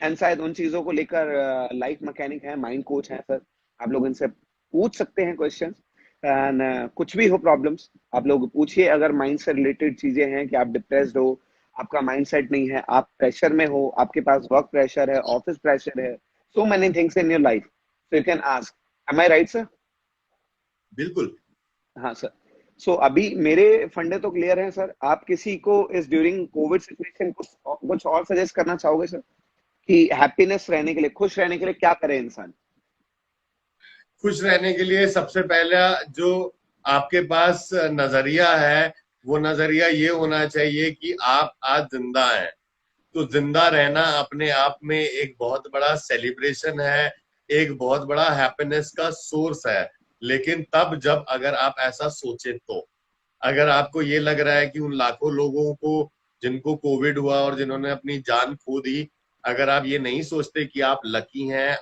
And शायद उन चीजों को लेकर लाइफ मैकेनिक है, माइंड कोच है सर, आप लोग इनसे पूछ सकते हैं क्वेश्चंस। एंड कुछ भी हो प्रॉब्लम्स आप लोग पूछिए। अगर माइंड से रिलेटेड चीजें हैं कि आप डिप्रेस्ड हो, आपका माइंड सेट नहीं है, आप प्रेशर में हो, आपके पास वर्क प्रेशर है, ऑफिस प्रेशर है, so many things in your life, so you can ask. Am I right sir? बिल्कुल। हाँ सर। सो अभी मेरे फंडे तो क्लियर हैं सर। आप किसी को इस ड्यूरिंग कोविड सिचुएशन कुछ और सजेस्ट करना चाहोगे सर कि हैप्पीनेस रहने के लिए, खुश रहने के लिए क्या करे इंसान? खुश रहने के लिए सबसे पहला जो आपके पास नजरिया है, वो नजरिया ये होना चाहिए कि आप आज जिंदा हैं। तो जिंदा रहना अपने आप में एक बहुत बड़ा सेलिब्रेशन है, एक बहुत बड़ा हैप्पीनेस का सोर्स है। लेकिन तब जब अगर आप ऐसा सोचे, तो अगर आपको ये लग रहा है कि उन लाखों लोगों को जिनको कोविड हुआ और जिन्होंने अपनी जान खो दी, अगर आप ये नहीं सोचते कि आप लकी हैं,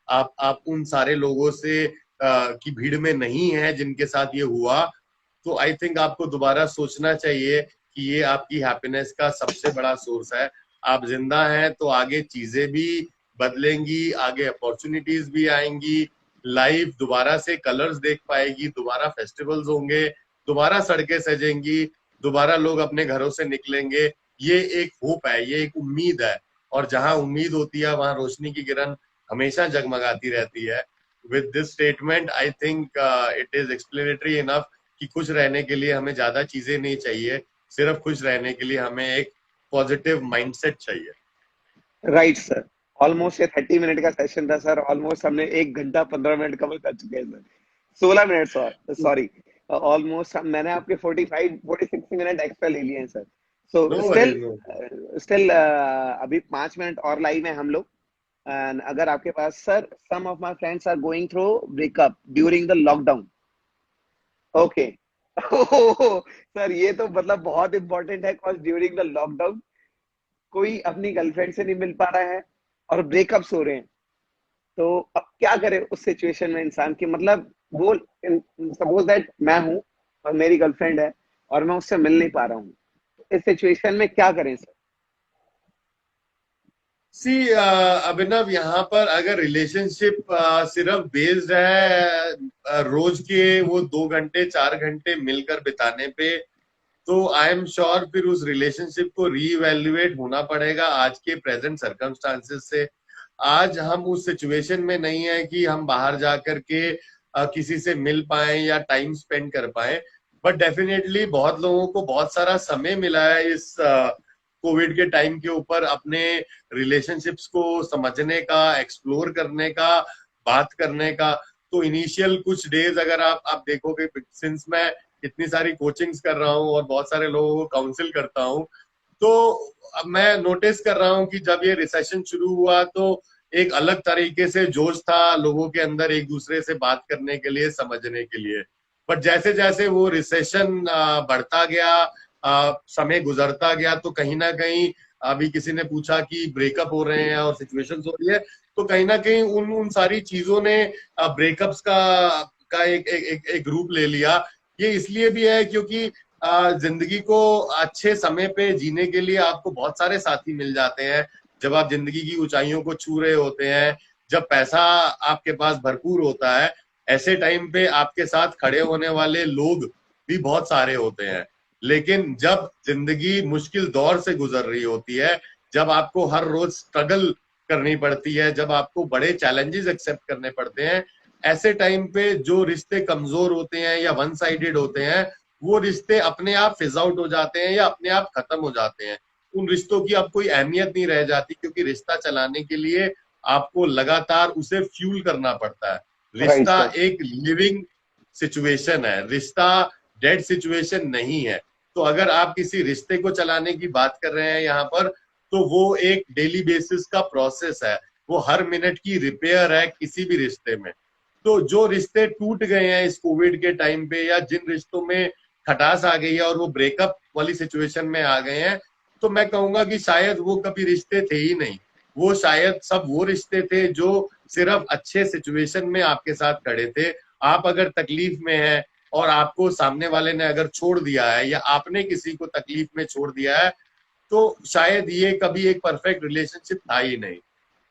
आप उन सारे लोगों से की भीड़ में नहीं है जिनके साथ ये हुआ, तो आई थिंक आपको दोबारा सोचना चाहिए कि ये आपकी हैप्पीनेस का सबसे बड़ा सोर्स है। आप जिंदा हैं तो आगे चीजें भी बदलेंगी, आगे अपॉर्चुनिटीज भी आएंगी, लाइफ दोबारा से कलर्स देख पाएगी, दोबारा फेस्टिवल्स होंगे, दोबारा सड़कें सजेंगी, दोबारा लोग अपने घरों से निकलेंगे। ये एक होप है, ये एक उम्मीद है, और जहां उम्मीद होती है वहां रोशनी की किरण हमेशा जगमगाती रहती है। With this statement I think it is explanatory enough कि खुश रहने के लिए हमें ज्यादा चीजें नहीं चाहिए, सिर्फ खुश रहने के लिए हमें एक पॉजिटिव माइंडसेट चाहिए। Right sir. ऑलमोस्ट ये 30 मिनट का सेशन था सर, ऑलमोस्ट हमने 1 घंटा 15 मिनट कवर कर चुके हैं सर। 16 मिनट सॉरी, ऑलमोस्ट मैंने आपके 45 46 मिनट एक्स्ट्रा ले लिए हैं sir. So no still worries, no. Still अभी 5 मिनट और लाइव है हम लोग। एंड अगर आपके पास sir, some of my friends are going through breakup during the lockdown. Okay. Sir ये तो मतलब बहुत इंपॉर्टेंट है, कॉज ड्यूरिंग द लॉकडाउन कोई अपनी गर्लफ्रेंड से नहीं मिल पा रहा है और ब्रेकअप्स हो रहे हैं। तो अब क्या करे उस सिचुएशन में इंसान की, मतलब वो सपोज दैट मैं हूं और मेरी गर्लफ्रेंड है और मैं उससे मिल नहीं पा रहा हूँ, तो इस सिचुएशन में क्या करें सर? सी अभिनव, यहाँ पर अगर रिलेशनशिप सिर्फ बेस्ड है रोज के वो 2 घंटे 4 घंटे मिलकर बिताने पे, तो आई एम श्योर फिर उस रिलेशनशिप को रीइवेल्युएट होना पड़ेगा आज के प्रेजेंट सर्कमस्टांसेस से। आज हम उस सिचुएशन में नहीं है कि हम बाहर जा करके किसी से मिल पाए या टाइम स्पेंड कर पाए, बट डेफिनेटली बहुत लोगों को बहुत सारा समय मिला है इस कोविड के टाइम के ऊपर अपने रिलेशनशिप्स को समझने का, एक्सप्लोर करने का, बात करने का। तो इनिशियल कुछ डेज अगर आप देखोगे, सिंस मैं इतनी सारी कोचिंग्स कर रहा हूँ और बहुत सारे लोगों को काउंसिल करता हूँ, तो अब मैं नोटिस कर रहा हूँ कि जब ये रिसेशन शुरू हुआ तो एक अलग तरीके से जोश था लोगों के अंदर एक दूसरे से बात करने के लिए, समझने के लिए। बट जैसे जैसे वो रिसेशन बढ़ता गया, समय गुजरता गया, तो कहीं ना कहीं अभी किसी ने पूछा कि ब्रेकअप हो रहे हैं और सिचुएशंस हो रही है, तो कहीं ना कहीं उन सारी चीजों ने ब्रेकअप्स का एक रूप ले लिया। ये इसलिए भी है क्योंकि जिंदगी को अच्छे समय पे जीने के लिए आपको बहुत सारे साथी मिल जाते हैं। जब आप जिंदगी की ऊंचाइयों को छू रहे होते हैं, जब पैसा आपके पास भरपूर होता है, ऐसे टाइम पे आपके साथ खड़े होने वाले लोग भी बहुत सारे होते हैं। लेकिन जब जिंदगी मुश्किल दौर से गुजर रही होती है, जब आपको हर रोज स्ट्रगल करनी पड़ती है, जब आपको बड़े चैलेंजेस एक्सेप्ट करने पड़ते हैं, ऐसे टाइम पे जो रिश्ते कमजोर होते हैं या वन साइडेड होते हैं, वो रिश्ते अपने आप फिज आउट हो जाते हैं या अपने आप खत्म हो जाते हैं। उन रिश्तों की अब कोई अहमियत नहीं रह जाती, क्योंकि रिश्ता चलाने के लिए आपको लगातार उसे फ्यूल करना पड़ता है। राइट रिश्ता सर। एक लिविंग सिचुएशन है, रिश्ता डेड सिचुएशन नहीं है। तो अगर आप किसी रिश्ते को चलाने की बात कर रहे हैं यहाँ पर, तो वो एक डेली बेसिस का प्रोसेस है, वो हर मिनट की रिपेयर है किसी भी रिश्ते में। तो जो रिश्ते टूट गए हैं इस कोविड के टाइम पे, या जिन रिश्तों में खटास आ गई है और वो ब्रेकअप वाली सिचुएशन में आ गए हैं, तो मैं कहूंगा कि शायद वो कभी रिश्ते थे ही नहीं। वो शायद सब वो रिश्ते थे जो सिर्फ अच्छे सिचुएशन में आपके साथ खड़े थे। आप अगर तकलीफ में हैं और आपको सामने वाले ने अगर छोड़ दिया है, या आपने किसी को तकलीफ में छोड़ दिया है, तो शायद ये कभी एक परफेक्ट रिलेशनशिप था ही नहीं।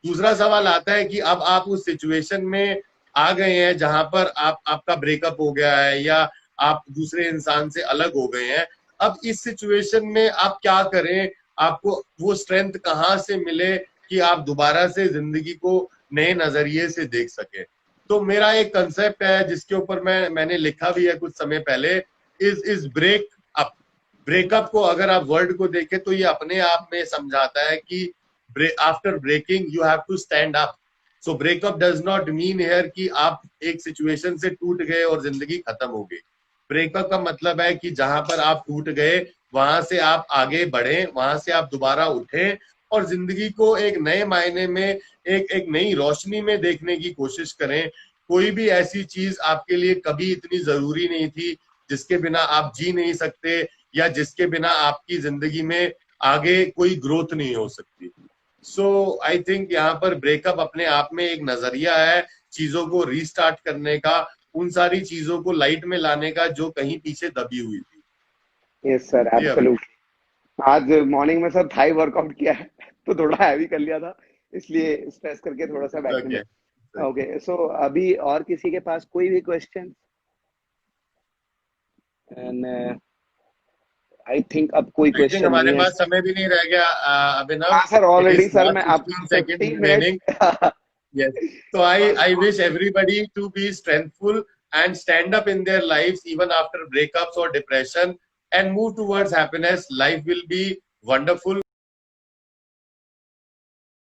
दूसरा सवाल आता है कि अब आप उस सिचुएशन में आ गए हैं जहां पर आपका ब्रेकअप हो गया है या आप दूसरे इंसान से अलग हो गए हैं। अब इस सिचुएशन में आप क्या करें, आपको वो स्ट्रेंथ कहाँ से मिले कि आप दोबारा से जिंदगी को नए नजरिए से देख सके। तो मेरा एक कंसेप्ट है जिसके ऊपर मैंने लिखा भी है कुछ समय पहले, इज ब्रेक अप। ब्रेकअप को अगर आप वर्ड को देखें तो ये अपने आप में समझाता है कि after breaking you have to stand up. So breakup does not mean here कि आप एक सिचुएशन से टूट गए और जिंदगी खत्म हो गई। ब्रेकअप का मतलब है कि जहां पर आप टूट गए वहां से आप आगे बढ़े, वहां से आप दोबारा उठे और जिंदगी को एक नए मायने में, एक नई रोशनी में देखने की कोशिश करें। कोई भी ऐसी चीज आपके लिए कभी इतनी जरूरी नहीं थी जिसके बिना आप जी नहीं सकते, या जिसके बिना आपकी जिंदगी में आगे कोई ग्रोथ नहीं हो सकती। सो आई थिंक यहाँ पर ब्रेकअप अपने आप में एक नजरिया है चीजों को रीस्टार्ट करने का, उन सारी चीजों को लाइट में लाने का जो कहीं पीछे दबी हुई थी। यस सर, जी अभी। एब्सोल्युटली। आज मॉर्निंग में सर थाई वर्कआउट किया है तो थोड़ा हैवी कर लिया था, इसलिए स्ट्रेस करके थोड़ा सा बैक में। ओके। ओके, सो अभी और किसी के पास कोई भी क्वेश्चन? एंड आई थिंक अब कोई आई थिंक क्वेश्चन हमारे नहीं है। पास समय भी नहीं रह गया अभिनव। हाँ sir, it already is sir मैं नॉट अब 15 second 15 remaining. Minute Yes. So I wish everybody to be strengthful and stand up in their lives even after breakups or depression and move towards happiness. Life will be wonderful.